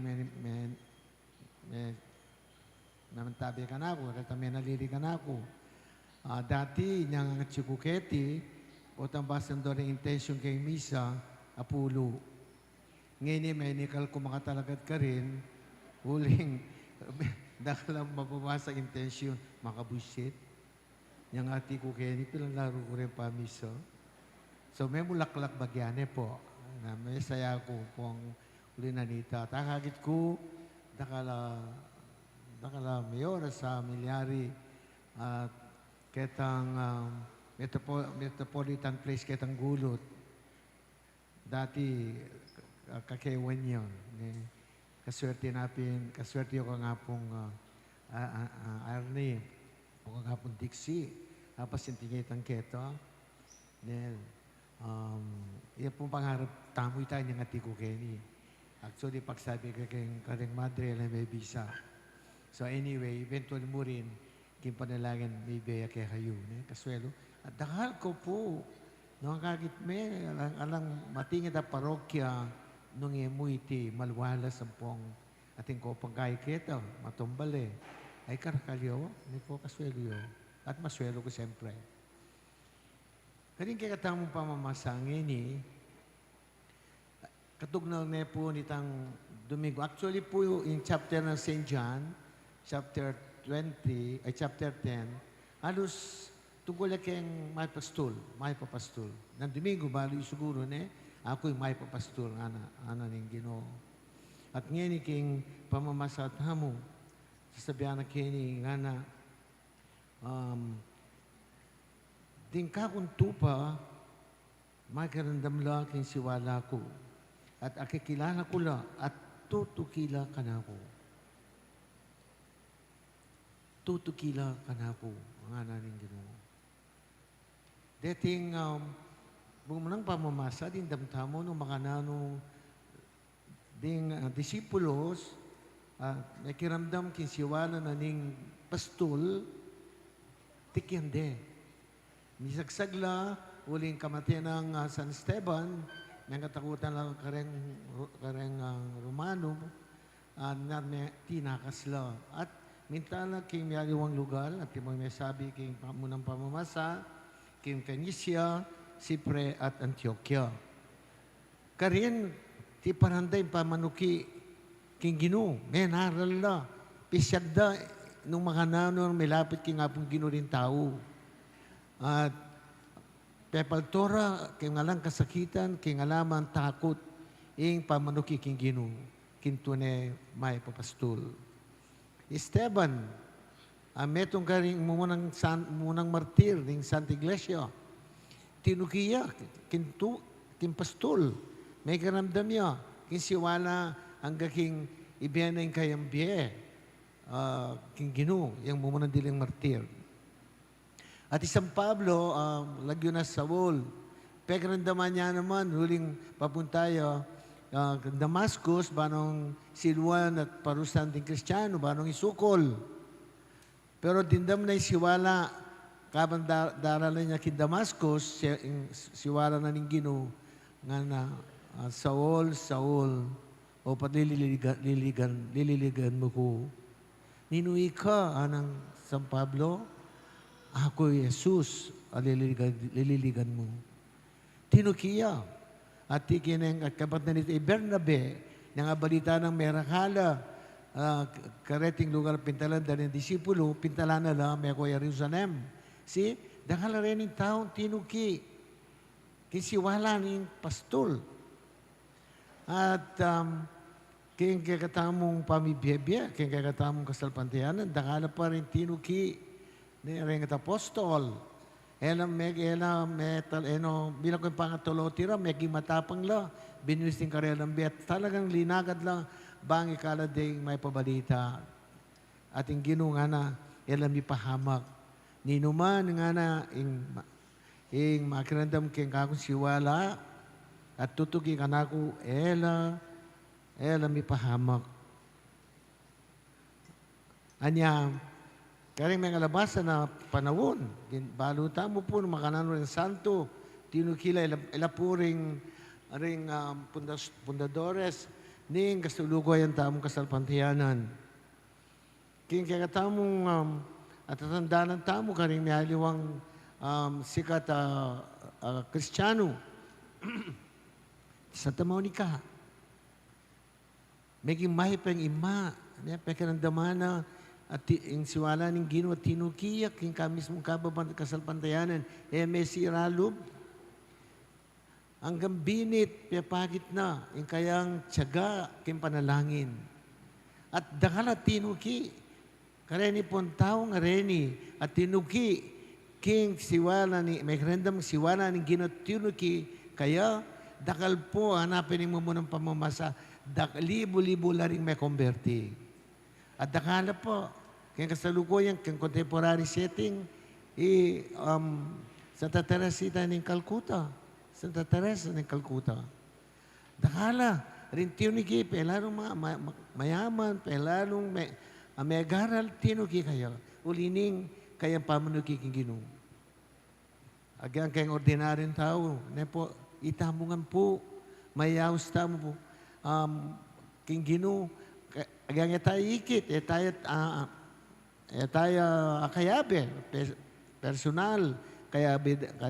namantabi ka na ako, kaya may naliri ka na ako. Dati, niyang chikuketi, o tambasan doon ang intention kay Misa, apulo. Ngayon, may nikal ko makatalagad ka rin, huling, dahil lang mababasa intention, makabusit. Niyang ati ko kaya ni pilalaro ko rin pa Misa. So, may mulaklak bagyane po. May saya ko pong uli nanita. Takagit ko, nakala mayor sa milyari at ketang metropolitan place ketang gulot. Dati kakewan yun. Kaswerte ko nga pong Arnie, o nga pong Dixie. Tapos yung tingitang keto. Nel, iya pong pangarap, tamoy tayo ng ati ko Kenny. Actually, pagsabi ka kayong madre, na may visa. So anyway, eventually mo rin, panalagan may beya kaya kayo, kaswelo. At dahil ko po, nung kagit me, alang matingin na parokya, nung imuiti, malwala sa pong ating ko pagkay kita, matumbal ay karakalyo, hindi po kaswelo yun. At maswelo ko siyempre. Kaling kaya katamong pamamasangin katugnaw na po nitang Domingo. Actually po in chapter ng St. John, chapter 20, ay chapter 10, halos tungkol kayong may papastol. Nang Domingo, balo yung siguro ako yung may papastol, ana ning Ginoo. At ngayon king pamamasat hamo, sasabihan na kini nga na, din ka kung tupa, magkarandam lang king siwala ko. At akikilala ko la, at tutukila ka na ako. Tutukila ka na ako, ang ananing Ginoo. Dating, bumunang pamamasa, din damtamo nung makanano, ding disipulos, nakiramdam kinsiwala na ning pastol, tikyande. Misagsagla, uling kamatian ng San Esteban, may katakutan lang kareng Romano, na tinakas la. At mintala king mayaliwang lugar, at may sabi king munang pamamasa, king Canisia, Sipre at Antioquia. Karin, ti paranday pamanuki king Ginoo, may naral la, pisyagda, nung mga nanon, may lapit king apong Ginoo rin tao. At pepaltora, kay ngalang kasakitan, kay ngalaman takot, ing pamanuki king Ginoo, kintune may papastol. Esteban, metong karing munang martir ng Santa Iglesia, tinukiya, kimpastol, may karamdam niya, kinsiwala ang gaking ibiyan ng kayambye, king Ginoo, yung mumunang diling martir. At isang Pablo, lagyo na sa wall. Pekarandaman niya naman, huling papuntayo, Damascus, banong silwan at parusan din Kristiyano, banong isukol. Pero dindam na siwala, kabang daralan niya kin Damascus, siwala na ning Ginoo, nga na, Saul, o lililigan mo ko. Ninuwi ka, anang San Pablo, ako Jesus, lililigan mo. Tinukiya. At tikineng at kapat na nito, Bernabe, nga balita ng Merakala, kareting lugar pintalan ng disipulo, pintalan na lang, may ako Jerusalem. See, dakala rin yung taong tinuki, kisiwala ng pastol. At kaya kakatamong pamibiyebya, kaya kakatamong kasalpantiyanan, dakala pa rin tinuki, ni ring apostol. Bilang ko yung pangatulo tira, may matapang la, binulisting karelang bet. Talagang linagad lang, bang ikala ding may pabalita. Ating Ginoo nga na, elam ipahamak. Ninuman nga na, ing makirandam keng kakong siwala, at tutugi ka na ko, elam ipahamak. Anya, karing mga labasa na panahon, baluta mo po ng makanano ng santo, tinukila ila po ring pundadores, ning kasulugoy ang tamong kasalpantiyanan. King kaya tamong at tatandaan ng tamo, karing may aliwang sikat Kristiyano, Santa Monica. May mahipang ima, pekanandaman na, at yung siwala ng Ginoo at tinukiyak yung kamismong kababang kasalpantayanan, may siralub. Ang gambinit, piyapagit na, yung kayang tiyaga, yung panalangin. At dakala tinuki, kareni pong tao nga reni, at tinuki, king siwala ni, may karendam siwala ng Ginoo at tinuki, kaya dakal po, hanapin mo ng pamamasa, libo-libo la rin may converti. At dakala po, kaya kasalukuyan, kaya contemporary setting, Santa Teresita ng Calcutta. Santa Teresa ng Calcutta. Dakala, rin tinuki, pelarong mayaman, pelarong may agaral, tinuki kayo. Ulining kayang pamunuki king Ginoo. Agang kayong ordinaryong tao, nepo, itamungan po, mayaws tamo po, king Ginoo, agang tayo ikit, tayo akayabe, personal, kaya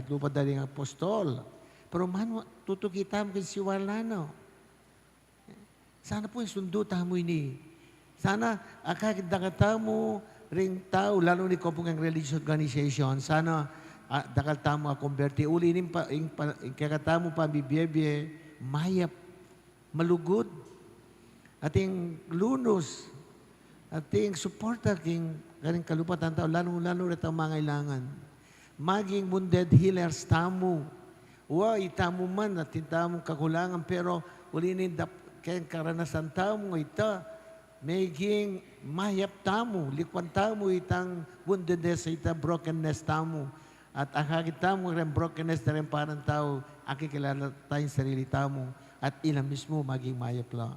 lupa daling apostol. Pero man, tutukitam kin siwala no. Sana po yung sundo tamo ini. Sana akakita mo ring tao, lalo ni kopong ang religious organization, sana dakal tamo akonverti. Uli rin kakatamo pa bibiyebye, mayap, malugod, ating lunos, ating suporta king karing kalupatan tao, lalo rin ang mga ilangan. Maging wounded healers tamo. Itamo man at tamo kakulangan, pero uli rin kayang karanasan tamo ita, maging mayap tamo, likwan tamo itang woundedness, ita brokenness tamo. At akakit tamo rin brokenness na rin parang tao, akikilala tayong sarili tamo, at ilang mismo maging mayap lang.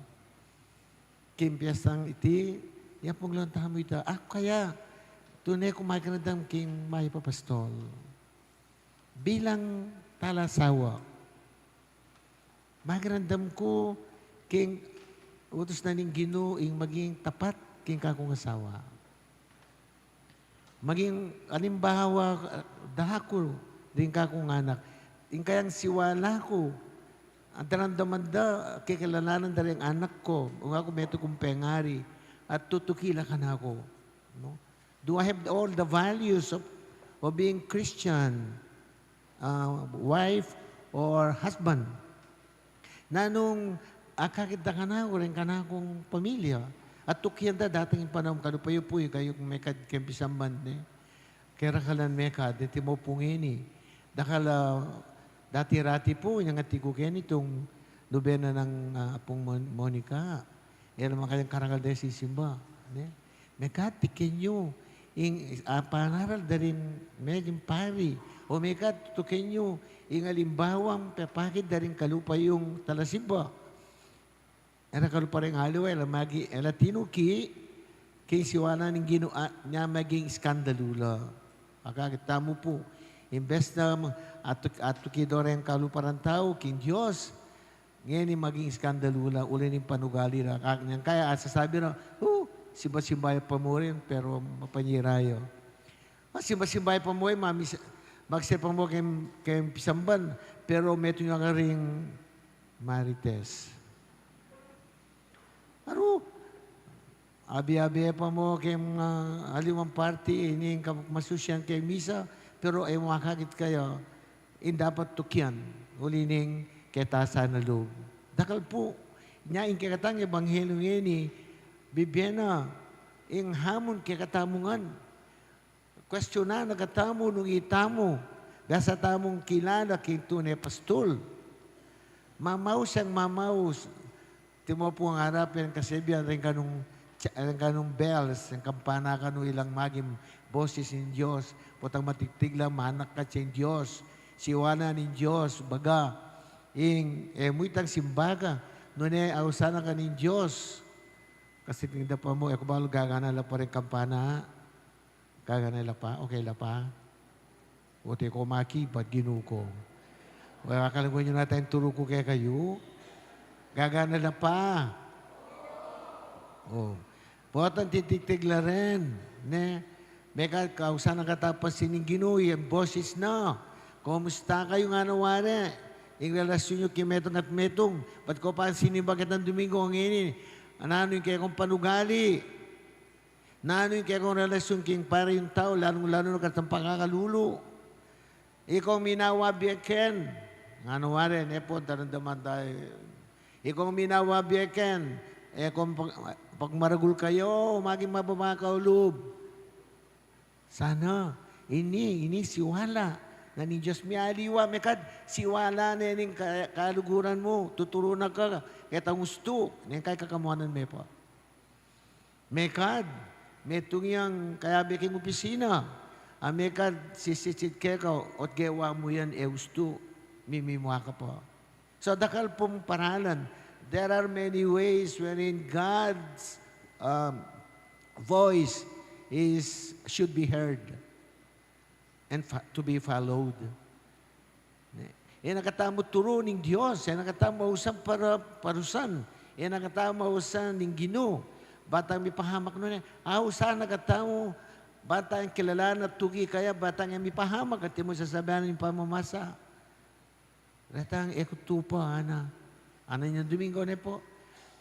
Kimpiasang iti, yan pong lang tamo ita. Kaya, tunay kumakanadang king mayap apostol. Bilang talasawa, magrandam ko king utos na ning Ginoo ing maging tapat king kakong asawa. Maging alimbawa dahako din kakong anak. Ing kayang siwala ko. Ang tarandaman da, kikilalanan da rin anak ko. Kung ako meto kong pengari. At tutukila ka na ako. No? Do I have all the values of being Christian, wife or husband? Na nung akakita ka na ako rin ka na akong pamilya. At tukyan da dating yung panahon ka, payo po yung kayo kung may kempisamban kaya kalan may ka, diti mo pungini. Dakala, dati-rati po, yung atigo kayo nitong nobena ng Apong Monica. Yan naman kayang karangal dahil sisimba. May ka, tikin nyo. Panaral da rin medyo pari. O may ka, tutukin nyo. Yung alimbawang pepakit da rin kalupa yung talasiba. Era kalupa rin halo, ela tinuki, kay siwana ng Ginoo niya maging skandalula. Akakita mo po, imbes na atukido rin kalupa rin tao, king Diyos, ngayon maging skandalula, uli ng panugali na kakanyang. Kaya sasabi na, simba-simbay pa mo rin, pero mapanyirayo. Simba-simbay pa mo rin, magsipa mo kay pisamban, pero meto nyo nga rin marites. Ano? Abi-abi pa mo kay aliwang party, ining masusyan kay misa, pero ay makakit kayo, dapat tukyan, ulining ketasa na loob. Dakal po, niya in kikatang ebanghelyo ngeni, bibiyena, ing hamon kikatamungan. Kwestiyonan na katamo nung itamo, dasa tamong kilala king tunay pastol. Mamaus ang mamaus, timo po ang harapin kasi biyan rin kanong bells, ang kampana kanong ilang maging boses ng Diyos, putang matiktig lang, manak ka sa Diyos, siwana ng Diyos, baga, muitang simbaga, nune ausana ka ng Diyos. Kasi tingda pa mo, ako balo gagana la pa rin kampana, gagana la pa, okay la pa. Uti ko makibat, ginuko. Wala kalangoy nyo natin turo ko kaya kayo. Gagana na pa. Buwatan titigtigla rin. May kausan ang katapas sining Ginoo, yung boses na. Kumusta kayo nga nawari? Yung relasyon nyo kimetong at metong. Ba't ko pa sinibagit ng Domingo ang ini? Ano yung kaya kong panugali? Ano yung kaya kong relasyon king para yung tao, lalo na katang pangakalulo. Ikaw minawa biyaken. Nga nawari, nepo, tarandaman tayo. Ikaw minawa biyaken. Kung pag maragul kayo, maging mababa kaulub. Sana, ini siwala. Na ni Diyos mi aliwa, mekad, siwala na yung kaluguran mo. Tuturunan ka, kaya gusto. Yan kaya kakamuanan me pa. Mekad, metong yang kaya biking opisina. Amerika sisisit keko at gawa mo yan eustu, mimimwa ka po. So dakal pong paralan. There are many ways wherein God's voice should be heard and to be followed. Yan nakatamo turo ng Diyos. Yan nakatamo usang parusan. Yan nakatamo usang ng Ginoo. Batang may pahamak nun. Usan nakatamo batang kilala na tugi kaya batang may pahamak at mo sasabihan ng pamamasa. Retang ekutupa, ana. Ana niya Domingo na po.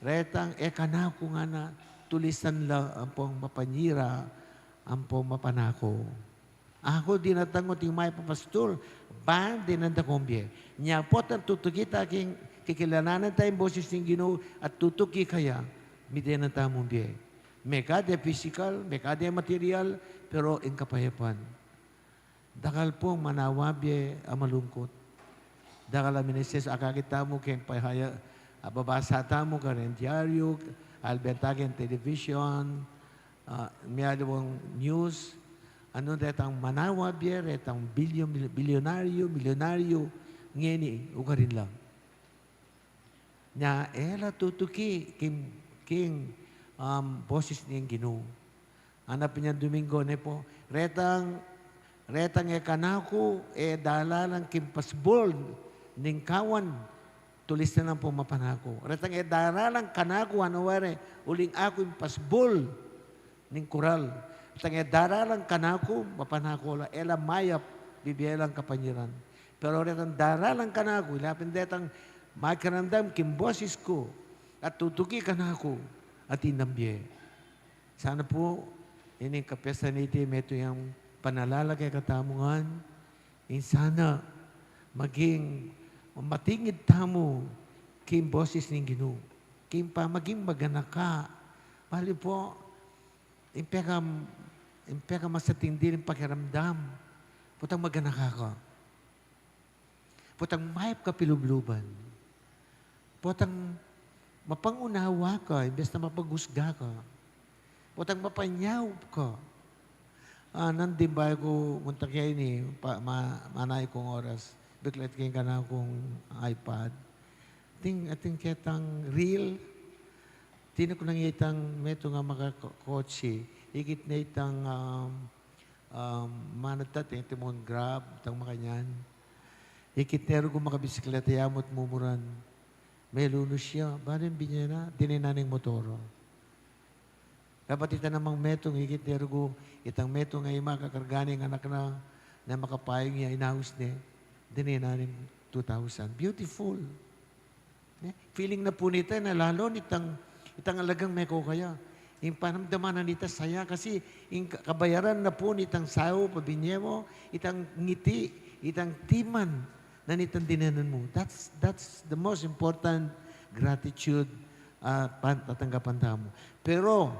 Retang ekanako nga na tulisan la ang pong mapanyira, ang pong mapanako. Ako dinatangot yung may papastor, ban dinandakombye. Niya po ang tutugita aking kikilalanan tayong boses ng Ginoo at tutuki kaya, midyan ang tamong biye. Mekade physical, mekade material, pero in kapayapan. Dakal pong manawabye ang malungkot. Dakal aminises akakita mo kayong pahaya, babasa tamo ka rin diaryo, albentagen television, miyadawang news, ano retang manawabye, retang milyonaryo, ngeni, ugarin lang. Nya, ela tutuki, king boses niyang Ginoo. Hanap niya Domingo ne po, retang kanako, dalalang kimpasbol, ning kawan, tulis na lang po mapanako. Retang dalalang kanako, anaware, uling ako impasbol, ning kural. Retang dalalang kanako, mapanako, ela mayap, bibiyalang kapanyiran. Pero retang dalalang kanako, ilapin detang makarandam kimboses ko, at tutuki kanako, at inambye. Sana po, ini kapesa niti, meto yung panalalagay katamungan, sana maging matingid tamo kim boses ng Ginoo. Kim pa maging maganaka. Bali po, impeka masatindi ng pakiramdam. Putang maganaka ka. Putang mayap ka pilubluban. Putang mapangunawa ka, imbes na mapagusga ka. Putang mapanyaw ka. Nandun ba ko muntak kaya ini, manay kong oras. Biglat kayo ka na akong iPad. Ating ketang real. Tino ko nang itang meto nga mga kotse. Ikit na itang manatat, timon grab, itang makanyan. Ikit na ko mga bisikleta yamot mumuran. May lunos siya. Balang binya na, dininaning motoro. Dapat ita namang metong ikit na ko, itang metong nga ima kakarganing anak na makapayong niya, inahos niya. Dininanin 2,000. Beautiful. Feeling na po nita na lalo itang alagang meko kaya. Yung panamdaman na nita saya kasi yung kabayaran na po nitang sao, pabinyewo, itang ngiti, itang timan na nitang dinanan mo. That's the most important gratitude tatanggapan mo. Pero,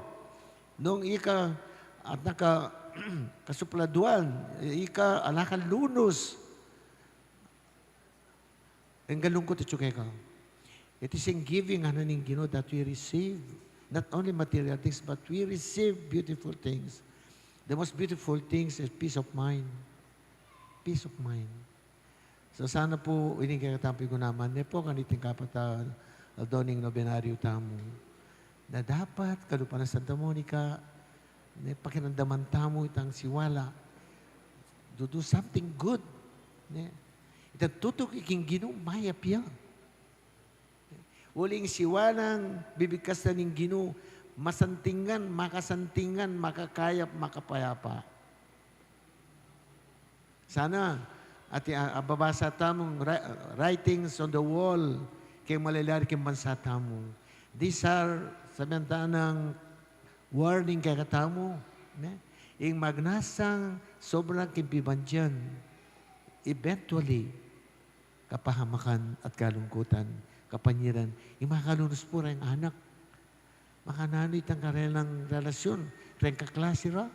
nung ika at kasupladuan, ika alakan lunos, ang galungkot at ka. It is in giving ning Ginoo that we receive not only material things, but we receive beautiful things. The most beautiful things is peace of mind. Peace of mind. So sana po, inigakatampi ko naman, po kaniting kapata doning nobenaryo tamo, na dapat kalupa ng Santa Monica, pakinandaman tamo itang siwala, to do something good. Itang tutok iking Ginoo, mayap yan. Uling siwalang bibigkas na ng Ginoo, masantingan, makasantingan, makakayap, makapayapa. Sana, at babasa tamong writings on the wall, kay malalari kay bansa tamo. These are, sabihan ng warning kay katamo. Ing magnasang sobrang kibibandiyan, eventually, kapahamakan at kalungkutan, kapanyiran, yung makalunos po rin anak. Makanano itang karelang relasyon, rin kaklase ra,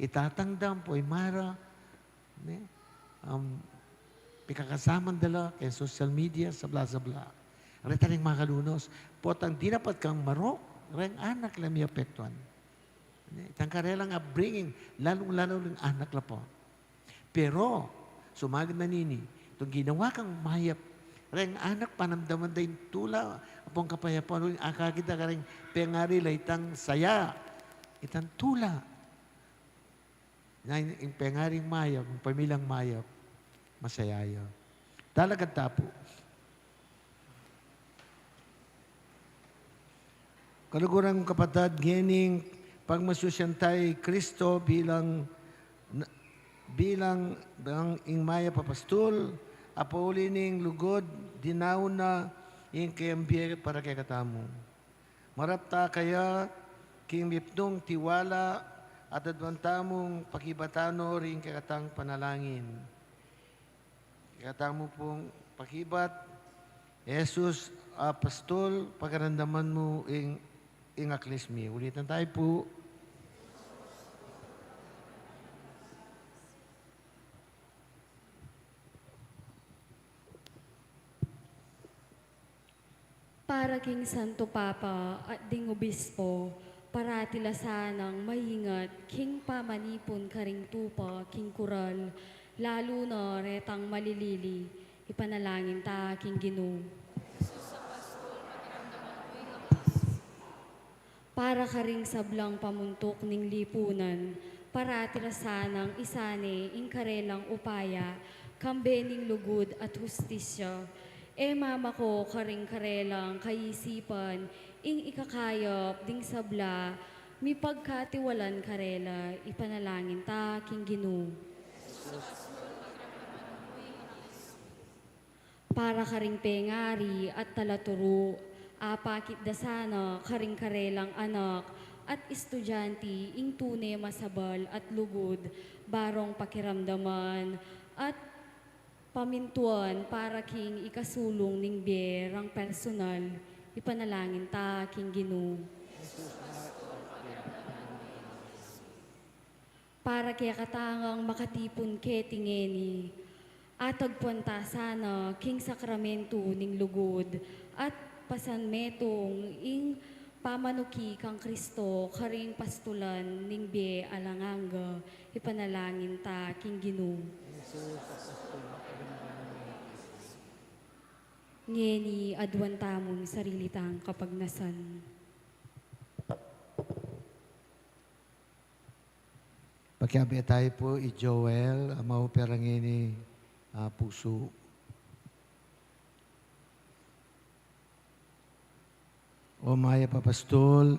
itatangdam po, imara, pikakasaman dala, kay social media, sabla-sabla. Rita rin makalunos, potang di dapat kang marok, rin anak lang may apektuan. Itang karelang upbringing, lalong-lalo ng anak la po. Pero, sumagad na nini, itong ginawa kang mayap, ring anak panamdaman din tula, apong kapayapaan, akakita ka rin, pengari itang saya, itang tula. Yung pengaring mayap, yung pamilang mayap, masayaya. Talagang tapo. Kalugurang kapatid, gening pagmasusyantay Kristo bilang ing maya papastol, apauli ning lugod, dinaw na ing kayambye para kay katamo. Marapta kaya king miptong tiwala at adwantamong pakibatano ring kakatang panalangin. Kakatamo pong pakibat, Jesus, apostol, pagarandaman mo ing aklismi. Ulitan tayo po. Para king Santo Papa at ding Obispo, parati lasanang maingat, king pamanipon karing tupa, king kural, lalo na retang malilili, ipanalangin ta king Ginoo. Para karing sablang pamuntok ning lipunan, parati lasanang isane ing karelang upaya, kambening lugod at hustisya, mama ko karing karelang kaisipan, ing ikakayop ding sabla, mi pagkatiwalan karela, ipanalangin ta king Ginoo. Para karing pengari at talaturo, apakit dasana karing karelang anak, at estudyante ing tunay masabal at lugod, barong pakiramdaman, at pamintuan para king ikasulong ning berang personal, ipanalangin ta king Ginoo. Para kaya katangang makatipon ketingeni, atagpuan ta sana king sakramento ning lugod, at pasanmetong ing pamanuki kang Kristo karing pastulan ning be alanganga, ipanalangin ta king Ginoo. Ngeni adwan tamong sarili tang kapagnasan. Pagkabi tayo po, i-Joel, mauperangin ni puso. O maya papastol,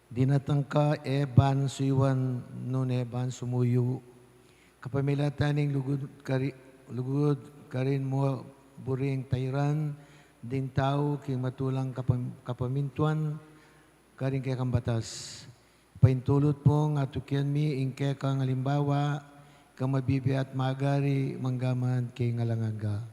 dinatangka eban suiwan nun eban sumuyo. Kapamilataning lugod karin mo buring tayran, ding tao king matulang kapamintuan, karing kay kambatas. Paintulot pong atukyan mi ingke kang halimbawa, kang mabibi at magari manggaman kay ngalangaga.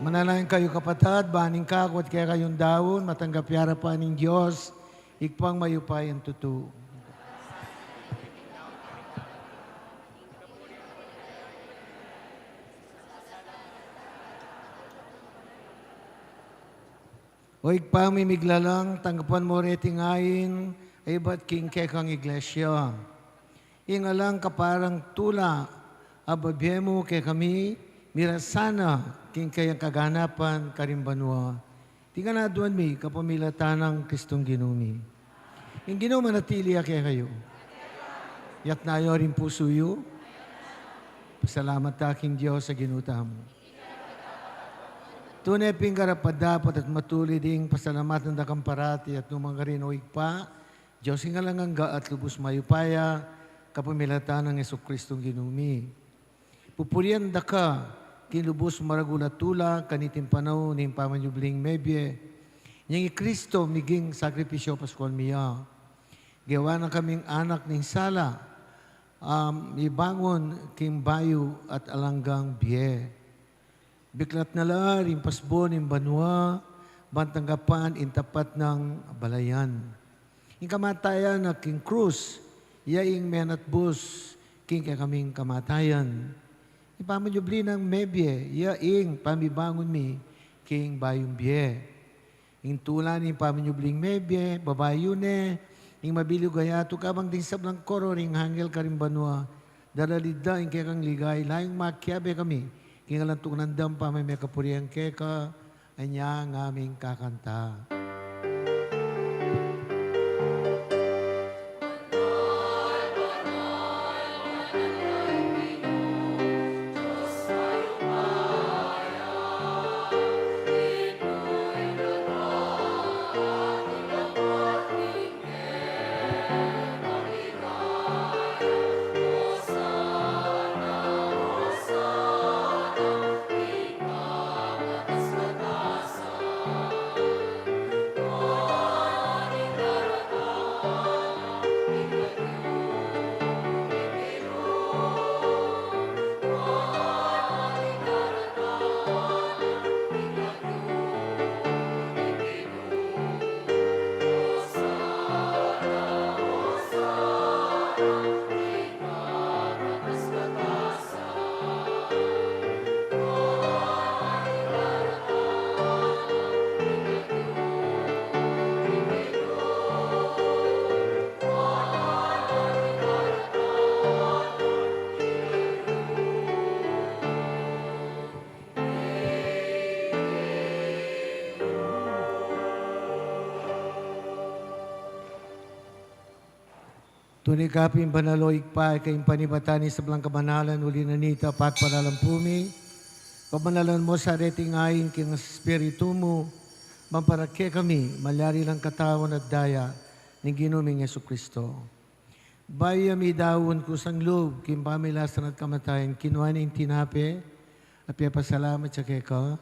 Manalangin kayo kapatid, baning kakwat kaya kayong dawon, matanggap yara pa ng Diyos, ikpang mayupay ang tutu. O ikpang mimiglalang, tanggapan mo reting ayin, ay ba't king kekang iglesia. Ingalang kaparang tula, ababye mo kay kami, mirasana, king kayang kaganapan, karimbanwa. Tingnan na doon mi, kapamilatan ng Kristong Ginumi. Yung Ginuma natili kaya kayo. Yak na ayo rin puso yu. Pasalamat aking Diyos sa ginuta mo. Tunay pinggarapat dapat at matuli ding pasalamatan da kamparati at numanggarin o ikpa, Diyos nga lang ang at lubos mayupaya, kapamilatan ng Yesu Kristong Ginumi. Pupurian da ka, kinlubos maragulatula, kanitin panaw, ning pamanyubling mebye, niyang Kristo miging sakripisyo Paskol miya. Gawa na kaming anak ning sala, ibangon king bayo at alanggang biye. Biklat na lar, impasbon, imbanwa, bantanggapan, intapat ng balayan. Yung kamatayan na king krus, yaing menat bus, king kaming kamatayan. Ipamajubli ng mebye, yaing pamibangon mi, king bayong biye. Yung tulan, yung pamajubling mebye, babayo ne, yung mabiliw gayato, kabang din sablang koro, ring hangel karimbanwa, daralida, yung kekang ligay, layong makyabe kami, kingalantung nandam pa may kapuriang keka, anya ng aming kakanta. Tunay kaping banaloig pa, kayong panibatani sa blang kamanalan, uli na nita, pagpalalampumi. Pamanalan mo sa reting ayin, king espiritu mo, mamparake kami, malyari lang katawan at daya, ni ginuming Yesu Kristo. Bayo mi dawon ko sang loob, king pamilasan at kamatayan, kinuha na yung tinape, at pasalamat sa keka.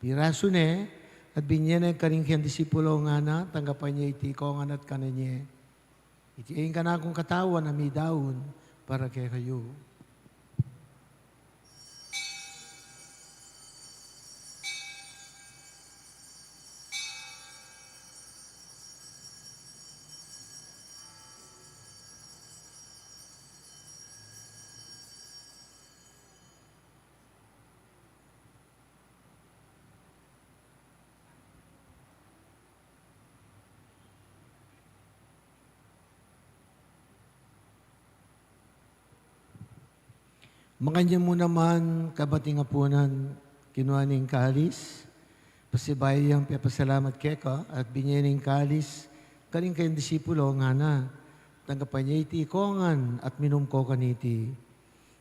Piraso ne, at binyan na karing kiyang disipulo nga na, tanggapan niya iti ko nga at kananya. Itiing ka na akong katawan na may daon para kay kayo. Makanya mo naman, kabating apunan, kinuha ning kalis, pasibayang pasalamat keka, at binyaning kalis, kaling kayong disipulo nga na, tanggapan niya iti ikongan, at minum ko kaniti.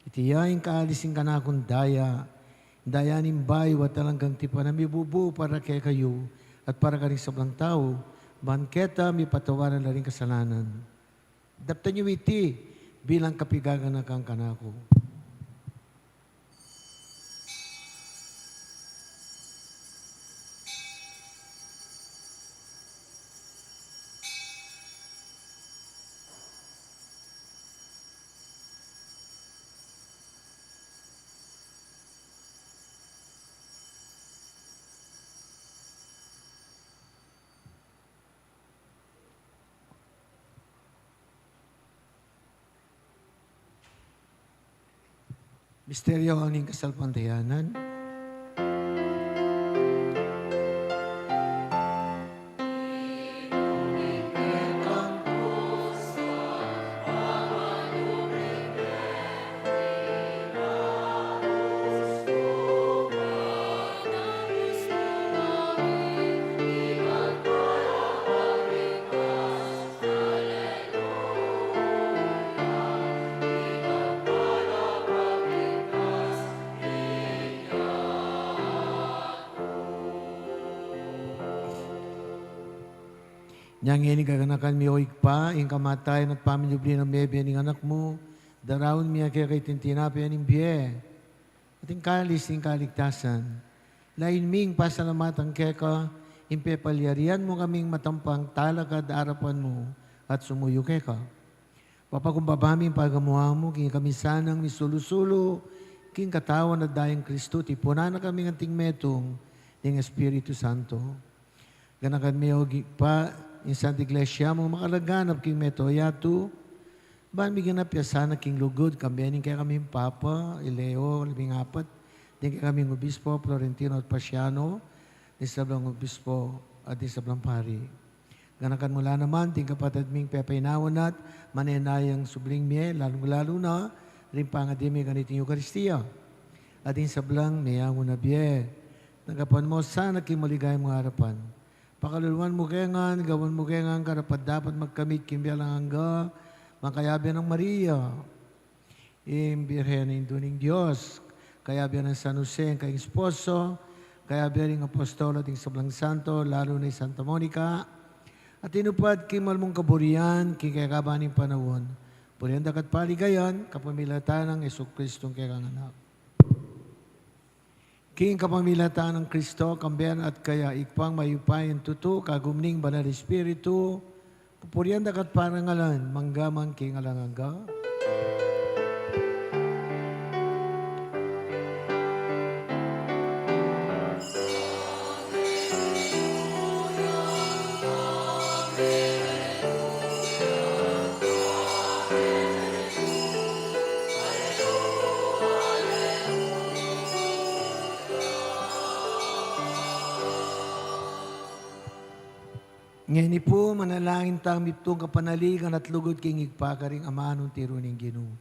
Iti yaing kaalisin ka na akong daya, dayanin bayo at talanggang tipa na mibubu para kay kayo, at para ka rin sa blang tao, bangketa mi patawaran na rin kasalanan. Daptan niyo iti, bilang kapigagan na kang kanako. Misteryo ang kasalpantayanan. Niyang ini kaganakan mi oik pa, ing kamatay at pamilyubli ng bebe ning anak mo, darawon miya kaya kay tintinapi aning biye. At ing kalis ing kaligtasan, lain ming pasalamatan keka, impepalyarian mo kaming matampang talakad arapan mo, at sumuyo keka. Papakumbabaming pagamuha mo, king kami sanang misulusulo, king katawan at dayang Kristo, tipunan na kaming anting metong, ning Espiritu Santo. Ganakan mi oik pa, in Santa Iglesia mo makalaganap king metoyatu, ban mi ganapiasana king lugod, kambianin kaya kaming Papa, Ileo, 14, din kaya kaming Obispo, Florentino at Pasiano, din sablang Obispo at din sablang Pari. Ganakan mula naman, ting kapatid ming pepainawan at manenayang subling miye, lalong-lalo na, rin pangadimi ganiting Eucharistia. At din sablang mayang unabiye. Nagapan mo sana king maligay mga harapan. Pakaluluan mo kengan, gawan mo kengan, karapat dapat magkamit kimbialang hangga, makayabian ng Maria, imbirhen ng duning Diyos, kayabian ng San Jose, kayong esposo, kayabian ng Apostolo, ting Sablang Santo, lalo na Santa Monica, at inupad kimal mong kaburian, kikakabaning panahon, purihan dakat paligayan, kapamilatan ng Jesucristong kailanganak. King kapamilatan ng Kristo, kambiyan at kaya ikpang mayupayan tuto, kagumning banal Espiritu, pupurian dakat parangalan, manggamang king alangaga. Ngayon po, manalangin tang miptong kapanaligan at lugod king igpakaring amanong tiro ning Ginoo.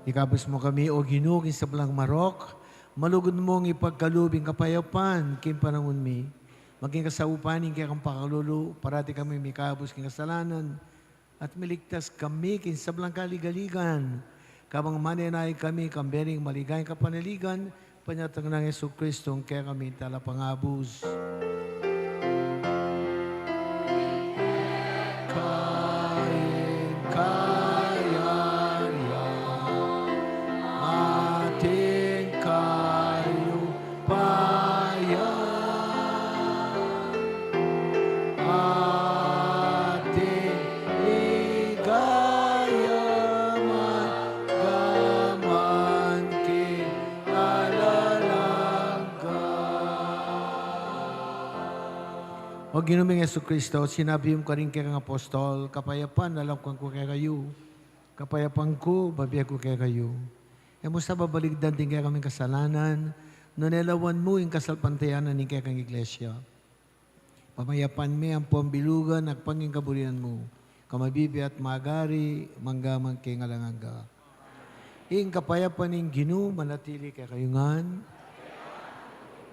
Ikabos mo kami, o ginugin sa belang marok, malugod mong ipagkalubing kapayapan, kim panangon mi, maging kasaupanin kaya kang pakalulu, parati kami mikabos king kasalanan, at miligtas kami kin sa belang kaligaligan, kabang manenay kami, kambering maligay kapanaligan, panyatang ng Jesucristo, kaya kami talapangabos. O Ginoong Yesu Kristo, sinabi mo ka rin kay kang apostol, kapayapaan alam ko kay kayo. Kapayapaan ko, babiya ko kay kayo. E mo sa babaligdan din kay kaming kasalanan, nunelawan mo yung kasalpantayanan ni kay kang iglesia. Pamayapan mi ang pambilugan at pangingkabulian mo. Kamabibi at magari, manggamang kay ngalanganga. Ing kapayapan ng Ginoo manatili kay kayungan.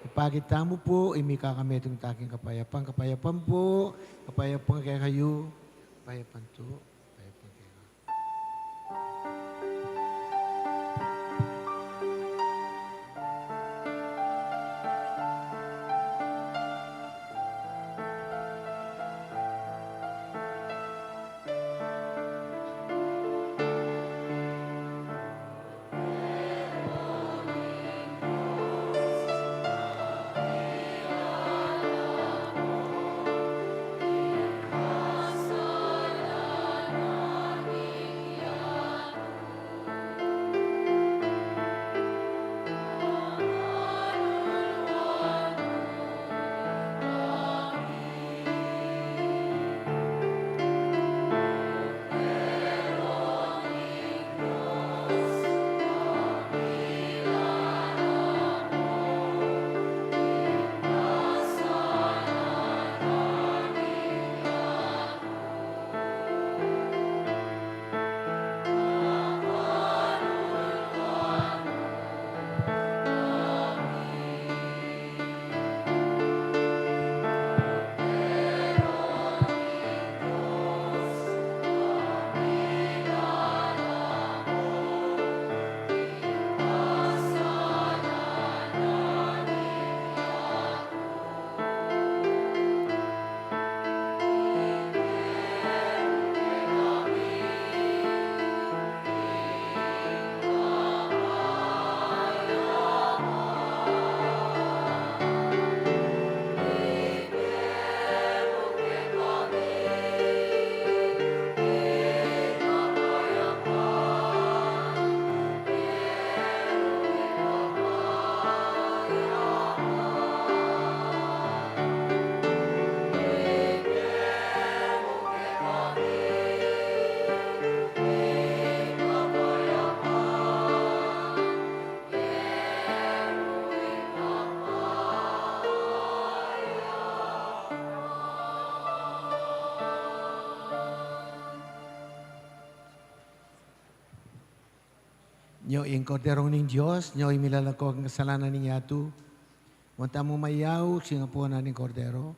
Ipakita mo po, imika kami itong taking kapayapan. Kapayapan po, kapayapan kay kayo. Kapayapan to, kapayapan kay kayo. Nyo yung korderong ng Diyos, nyo yung milalako ang kasalanan ng yato. Wanta mo mayaw, singapuan na ng kordero.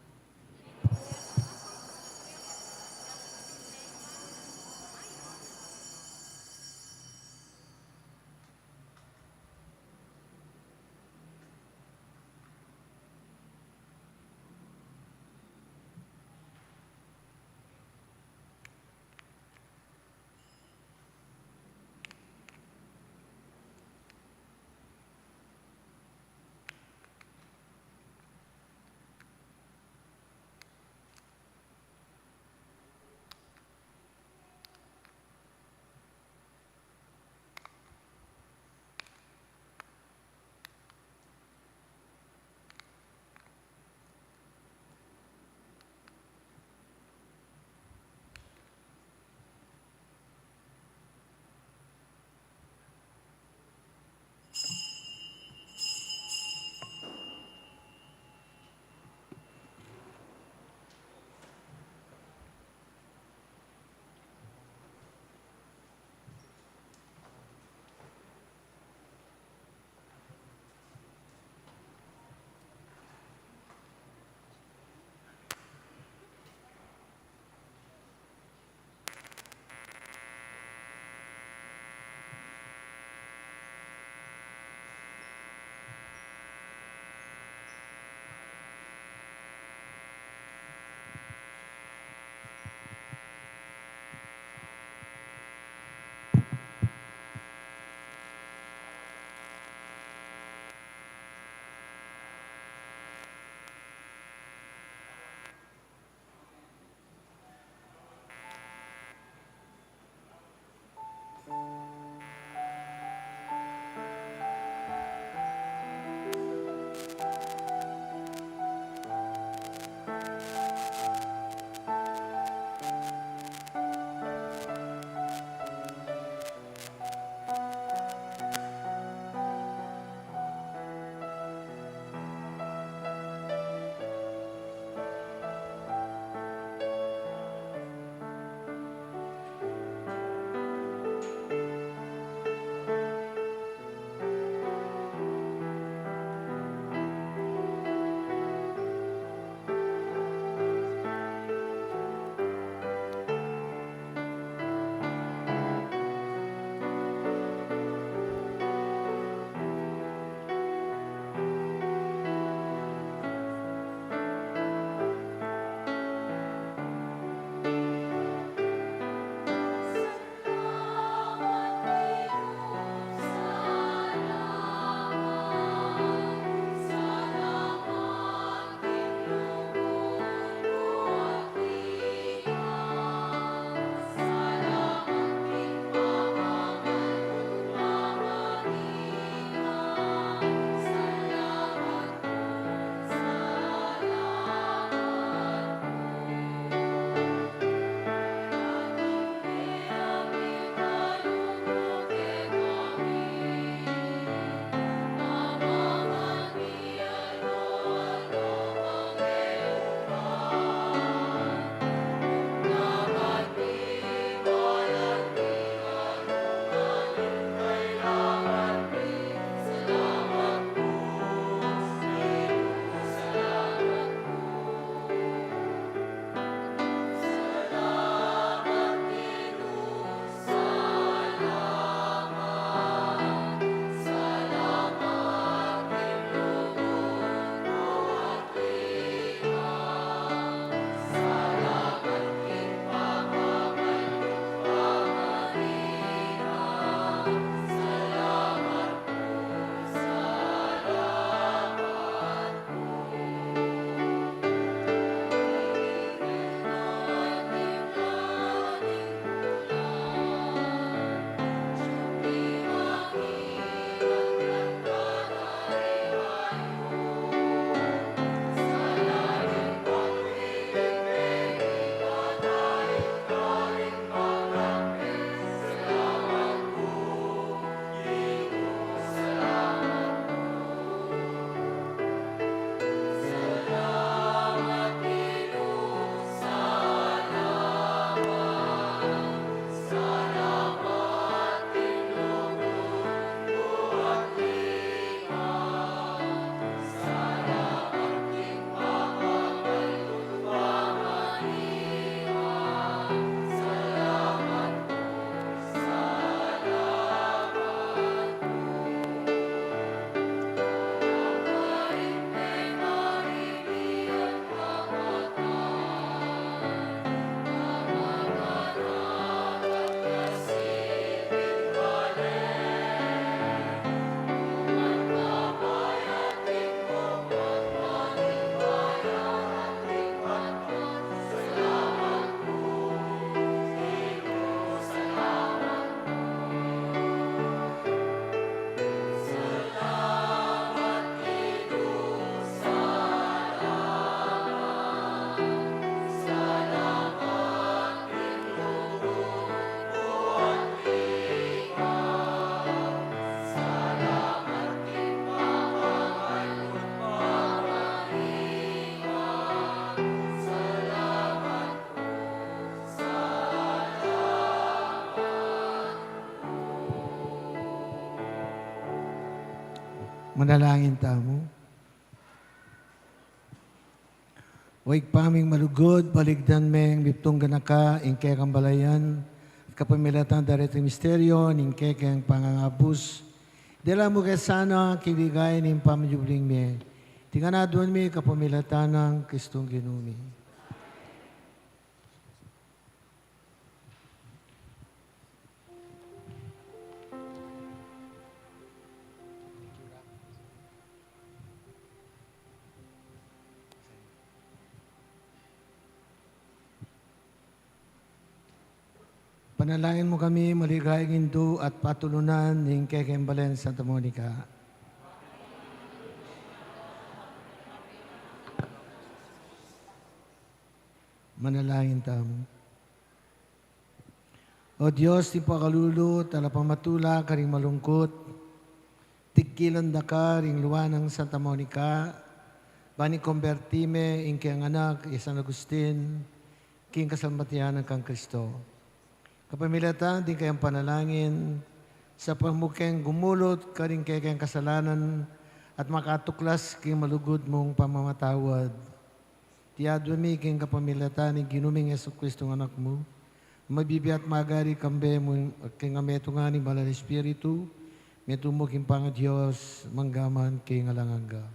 Manalangin tamo. Waig paming malugod, baligdan meng biptong ganaka, ingke kang balayan, kapamilatan darit misteryo, ingke kang pangangabus. Dela mo sana kiligay ng pamjubling me. Tinganadon mi kapamilatan ng Kristong Ginumi. Panalangin mo kami, maligayang Hindu at patulunan ng Kekembalen, Santa Monica. Manalangin tamo. O Diyos, ti pakalulu, talapamatula, karing malungkot, tigkilan da ka, ring luwan ng Santa Monica, bani konvertime, ing kiyang anak, San Agustin, king kasalmatian ng kang Kristo. Kapamilatan, di kayang panalangin, sa pamukeng gumulot, karing kayang kasalanan, at makatuklas king malugod mong pamamatawad. Tiyadwa mi king kapamilatan, ni ginuming Yesu Kristo ng anak mo, mabibiat magari kambe mo, king ameto nga ni Balal Espiritu, metumo king pang Diyos, manggaman king alanganga.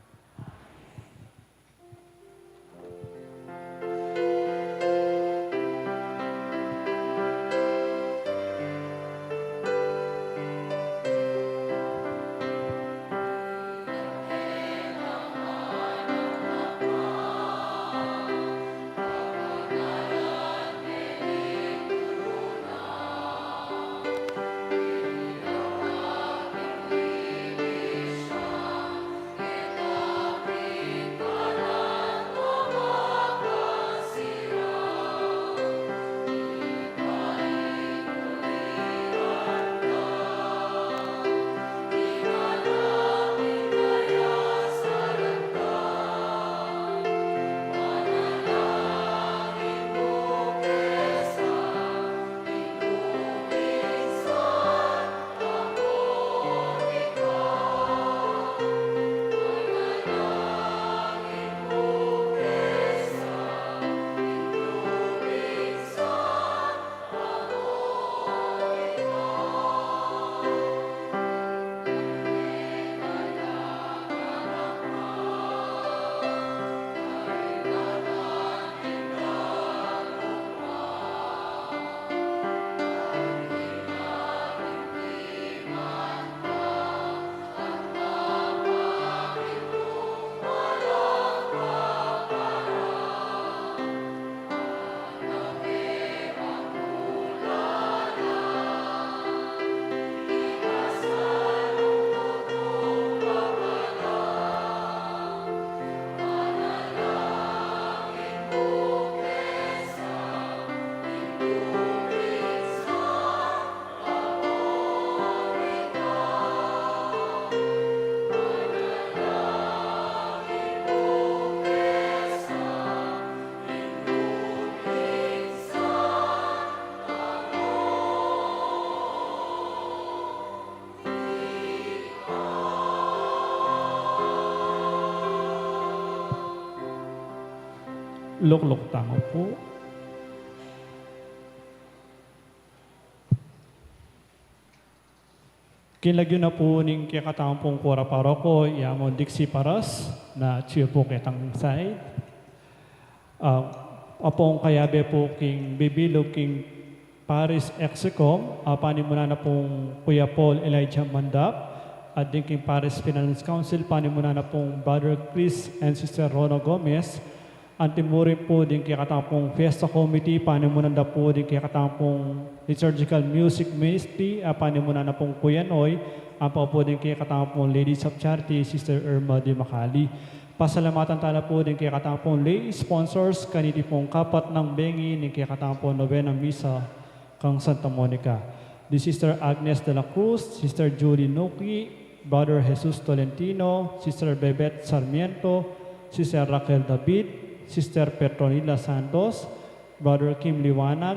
Luklok tama po. Kinlagyo na po ning kikatang pong kura paroko, yamon diksi paras, na chiyo po kitang side. Apong kayabe po king bibilog king Paris Execom, panimuna na pong Kuya Paul Elijah Mandap, at din king Paris Finance Council, panimuna na pong Brother Chris and Sister Rono Gomez, antimuri po din kikatang pong Fiesta Committee, panimunan na po din kikatang pong Liturgical Music Ministry, panimunan na pong Kuya Noy, ang po din kikatang pong Ladies of Charity, Sister Irma Di Macali. Pasalamatan tala po din kikatang pong lay sponsors, kaniti pong kapat ng bengi, ni kikatang pong Novena Misa kang Santa Monica. The Sister Agnes de la Cruz, Sister Julie Nuki, Brother Jesus Tolentino, Sister Bebet Sarmiento, Sister Raquel David, Sister Petronila Santos, Brother Kim Liwanag,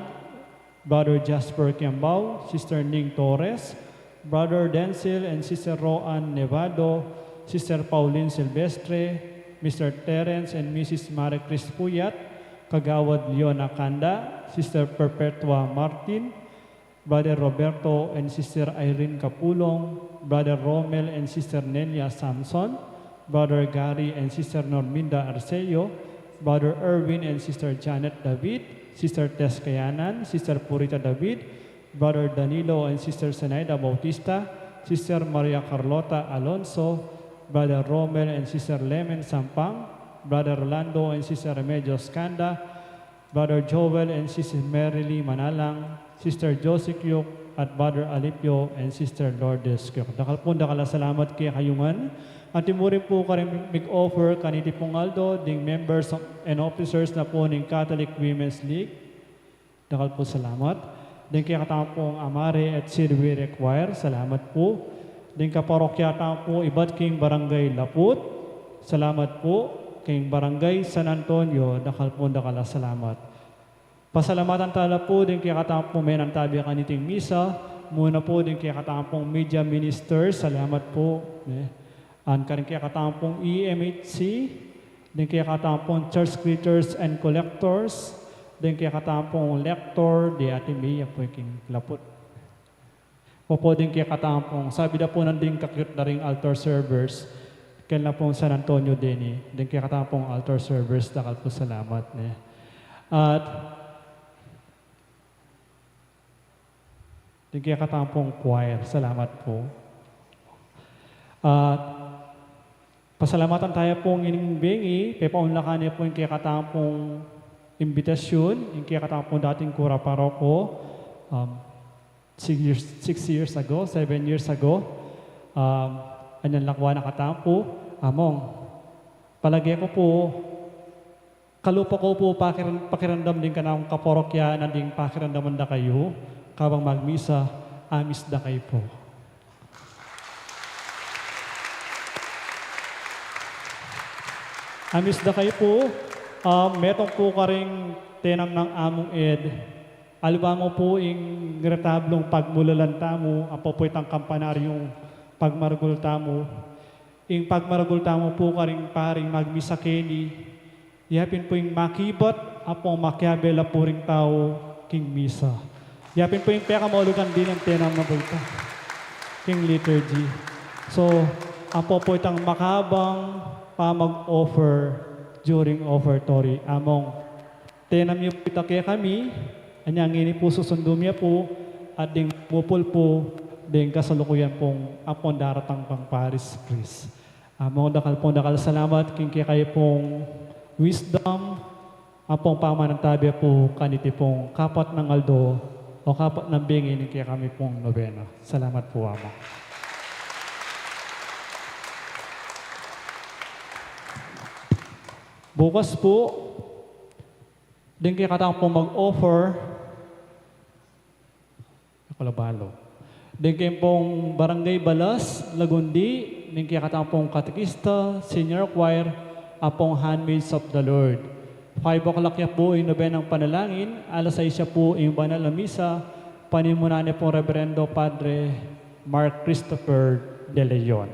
Brother Jasper Kiambao, Sister Ning Torres, Brother Denzel and Sister Roan Nevado, Sister Pauline Silvestre, Mr. Terence and Mrs. Marie Chris Puyat, Kagawad Leona Kanda, Sister Perpetua Martin, Brother Roberto and Sister Irene Capulong, Brother Romel and Sister Nelia Samson, Brother Gary and Sister Norminda Arceo, Brother Erwin and Sister Janet David, Sister Tess Kayanan, Sister Purita David, Brother Danilo and Sister Zenaida Bautista, Sister Maria Carlota Alonso, Brother Romel and Sister Lemen Sampang, Brother Rolando and Sister Remedios Canda, Brother Joel and Sister Merily Manalang, Sister Josie Kyuk, at Brother Alipio and Sister Lourdes Kyuk. Dakal po salamat kay kayungan. At timurin po ka rin mag-offer kaniti pong Aldo, ding members and officers na po ng Catholic Women's League. Dakal po salamat. Din kay katama pong Amare at Silvi Require, salamat po. Din kaparokya tama po iba't king Barangay Laput, salamat po. King Barangay San Antonio, dakal po salamat. Pasalamatan tala po din kay katama po may nantabi kaniting misa. Muna po din kay katama pong media ministers, salamat po. An karing kay katama pong EMHC, din kay katama pong church greeters and collectors, din kay katama pong lector, di ati Mia po king Laput. Po din kay katama pong, sabi na po nanding kakit na ring altar servers, kailan pong San Antonio din din kay katama pong altar servers, dakal po salamat. At din kay katama pong choir, salamat po. At pasalamatan tayo pong iningbingi, kay paunlakan niya po yung kaya katang pong imbitasyon, yung kaya katang pong dating kura paroko, 6 years ago, 7 years ago, anyan lakwa na katang po, among, palagi ko po, kalupa ko po pakirandam din ka na akong kaporokya, nanding pakirandaman na kayo, kabang magmisa, amis na kayo po. Amis na kayo po, metong po ka rin tenang ng among ed. Alba mo po yung retablong pagmulalan mo, ang papuitang kampanaryong pagmaragul mo. Yung maragul mo po ka rin paring magmisa keni. Yapin po yung makibat, apong makiabela po rin tao king misa. Yapin po yung peka maulugan din ang tenang na bulta. King liturgy. So, ang papuitang makabang, mag-offer during offertory. Among tenam niyo po kaya kami, anyang ini po susundum niya po, at ding pupul po, ding kasalukuyan pong apon daratang pang Paris Chris. Among dakal salamat, king kaya kayo pong wisdom, apong pamanantabi po kaniti pong kapat ng Aldo, o kapat ng bingin, kaya kami pong nobena. Salamat po, Ama. Bukas po, din kaya katang po mag-offer, nakalabalo. Din kaya pong Barangay Balas, Lagundi, din kaya katang pong katekista, senior choir, apong handmaids of the Lord. 5 o'clock ya po yung nobenang panalangin, alas 6 siya po yung banal na misa, panimunan niya pong Reverendo Padre Mark Christopher De Leon.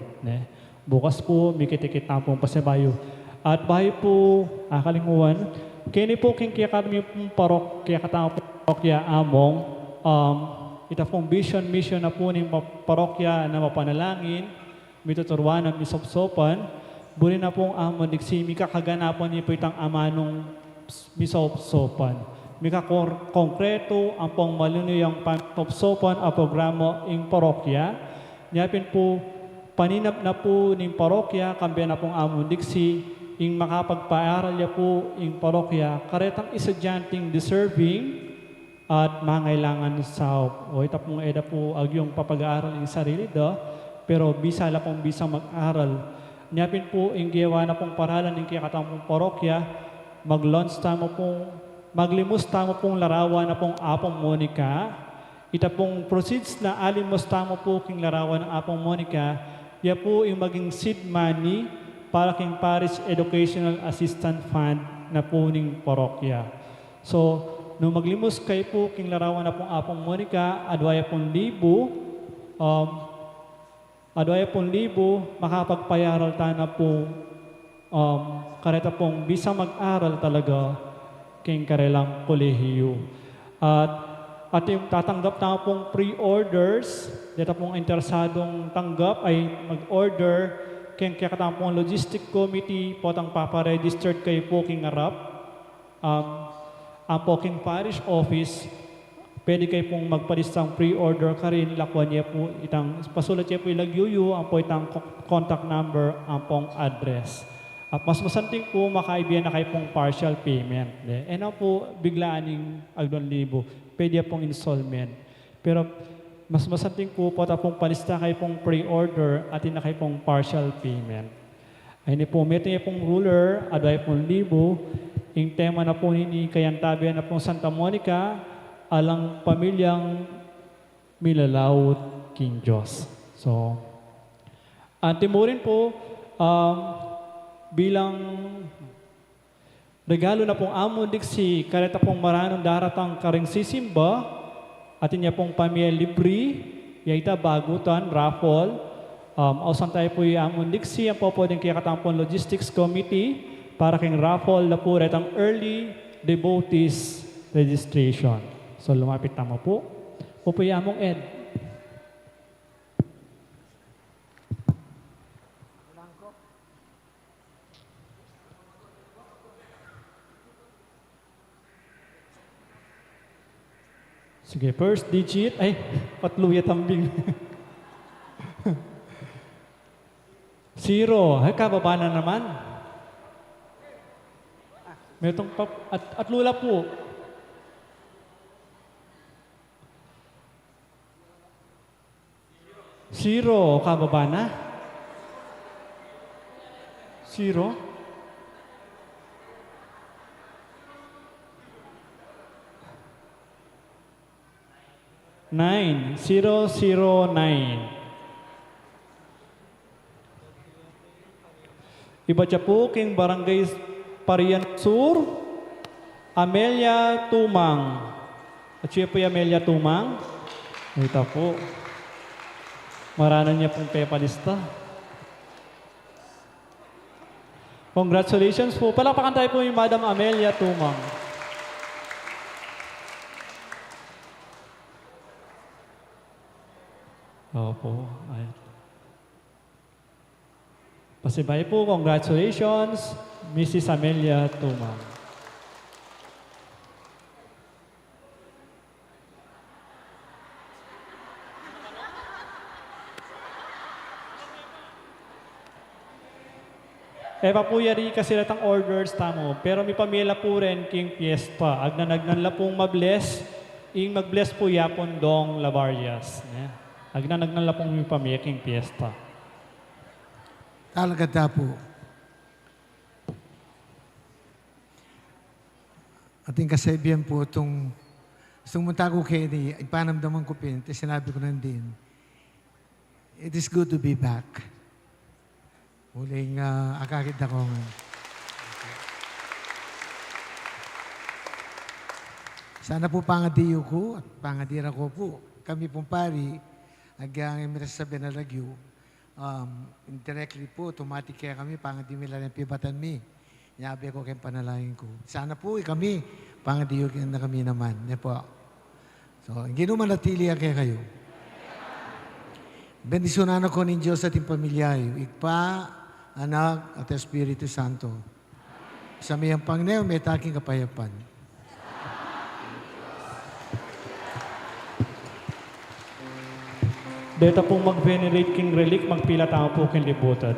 Bukas po, may kitikit na pong pasibayo. At bahay po, kalinguan, kini po king kaya kami pong kaya katang parokya among, ita pong vision, mission na po ng parokya na mapanalangin, mituturuan ng misopsopan, buli na pong amon, diksimi kakaganapan niyo po itang amanong misopsopan. Mika konkreto ang pong malunuyang misopsopan a programa ng parokya, niyapin po, paninap na po ng parokya, kambiyan na pong amon diksi, yung makapagpaaral niya po yung parokya, karetang estudyanteng deserving at mangailangan sa o ita pong eda po ag yung papag-aaral yung sarili da, pero bisa la pong bisa mag-aral. Niyapin po yung giyawa na pong paralan yung kiyakatang pong parokya, mag-launch tamo pong, maglimus tamo pong larawan na pong Apong Monica, ita pong proceeds na alimos tamo po king larawan ng Apong Monica, ya po yung maging seed money para king Parish Educational Assistant Fund na po ning parokya. So, nung maglimos kayo po king larawan na pong Apong Monica, adwaya pong libo, Adwaya pong libo, makapagpayaral ta na po kareta pong bisa mag-aral talaga king karelang kolehiyo. At yung tatanggap na pong pre-orders, dito pong interesadong tanggap ay mag-order king kakatang pong logistic committee po tang paparegistered kayo po king arap. Ang po king parish office, pwede kayo pong magpalistang pre-order ka rin, lakwan niya po itang, pasulat niya po ilagyuyo, ang po itang contact number, ang pong address. At mas masanting po, makaibigan na kayo pong partial payment. E na po, biglaan yung agdon libo, pwede pong installment. Pero mas masanting po, pong palista kayo pong pre-order at na kayo pong partial payment. Ay ni po, meto niya pong ruler, adway pong libo, yung tema na po ni Kayantabian na pong Santa Monica, alang pamilyang milalawot king Diyos. So, timurin po, bilang regalo na pong amundik si kareta pong maranong daratang karing sisimba, atin niya pong pamilya libre, yaita bagutan, raffle, ausan tayo po yung amundik si, ang po pwedeng kiyakatang pong logistics committee, para king raffle na po retang early devotees registration. So, lumapit tama po. Pupuya mong Ed. Sige, first digit. Ay, patluya tambing. 0. Ay, kababa na naman. May itong at lula po. 0, kababa na. 0. 9, 009. Iba siya po king Barangay Parian Sur, Amelia Tumang. At siya po yung Amelia Tumang. Ito po. Maranan niya pong pepalista. Congratulations po. Palakpakan tayo po yung Madam Amelia Tumang. Opo. Ay. Pasibay po, congratulations, Mrs. Amelia Tumang. Eva po yari kasi natang orders tamo, pero may pamila po rin king fiesta. Agnan la pong mabless, ing magbless po yapon dong Lavarias. Agnan la pong may pamila king fiesta. Talaga po. Ating kasabihan po itong sumunta ko kayo ni ipanamdaman ko pin, sinabi ko din, it is good to be back. Muling akakit ako nga. Sana po pangadiyo ko at pangadira ko po. Kami pong pari, agang sabi na lagyo, indirectly po, automatic kaya kami, pangadimila ng pibatan mi. Nyabi ko kayong panalangin ko. Sana po kami, pangadiyo na kami naman. Yan po. So, hindi naman natili kaya kayo. Bendisyonan ako ng Diyos at yung pamilyayo. Ikpa, Anak, at Espiritu Santo. Sa miyang Panginoon, may taking kapayapan. Dito pong mag-venerate king relic, magpila tao po king libutan.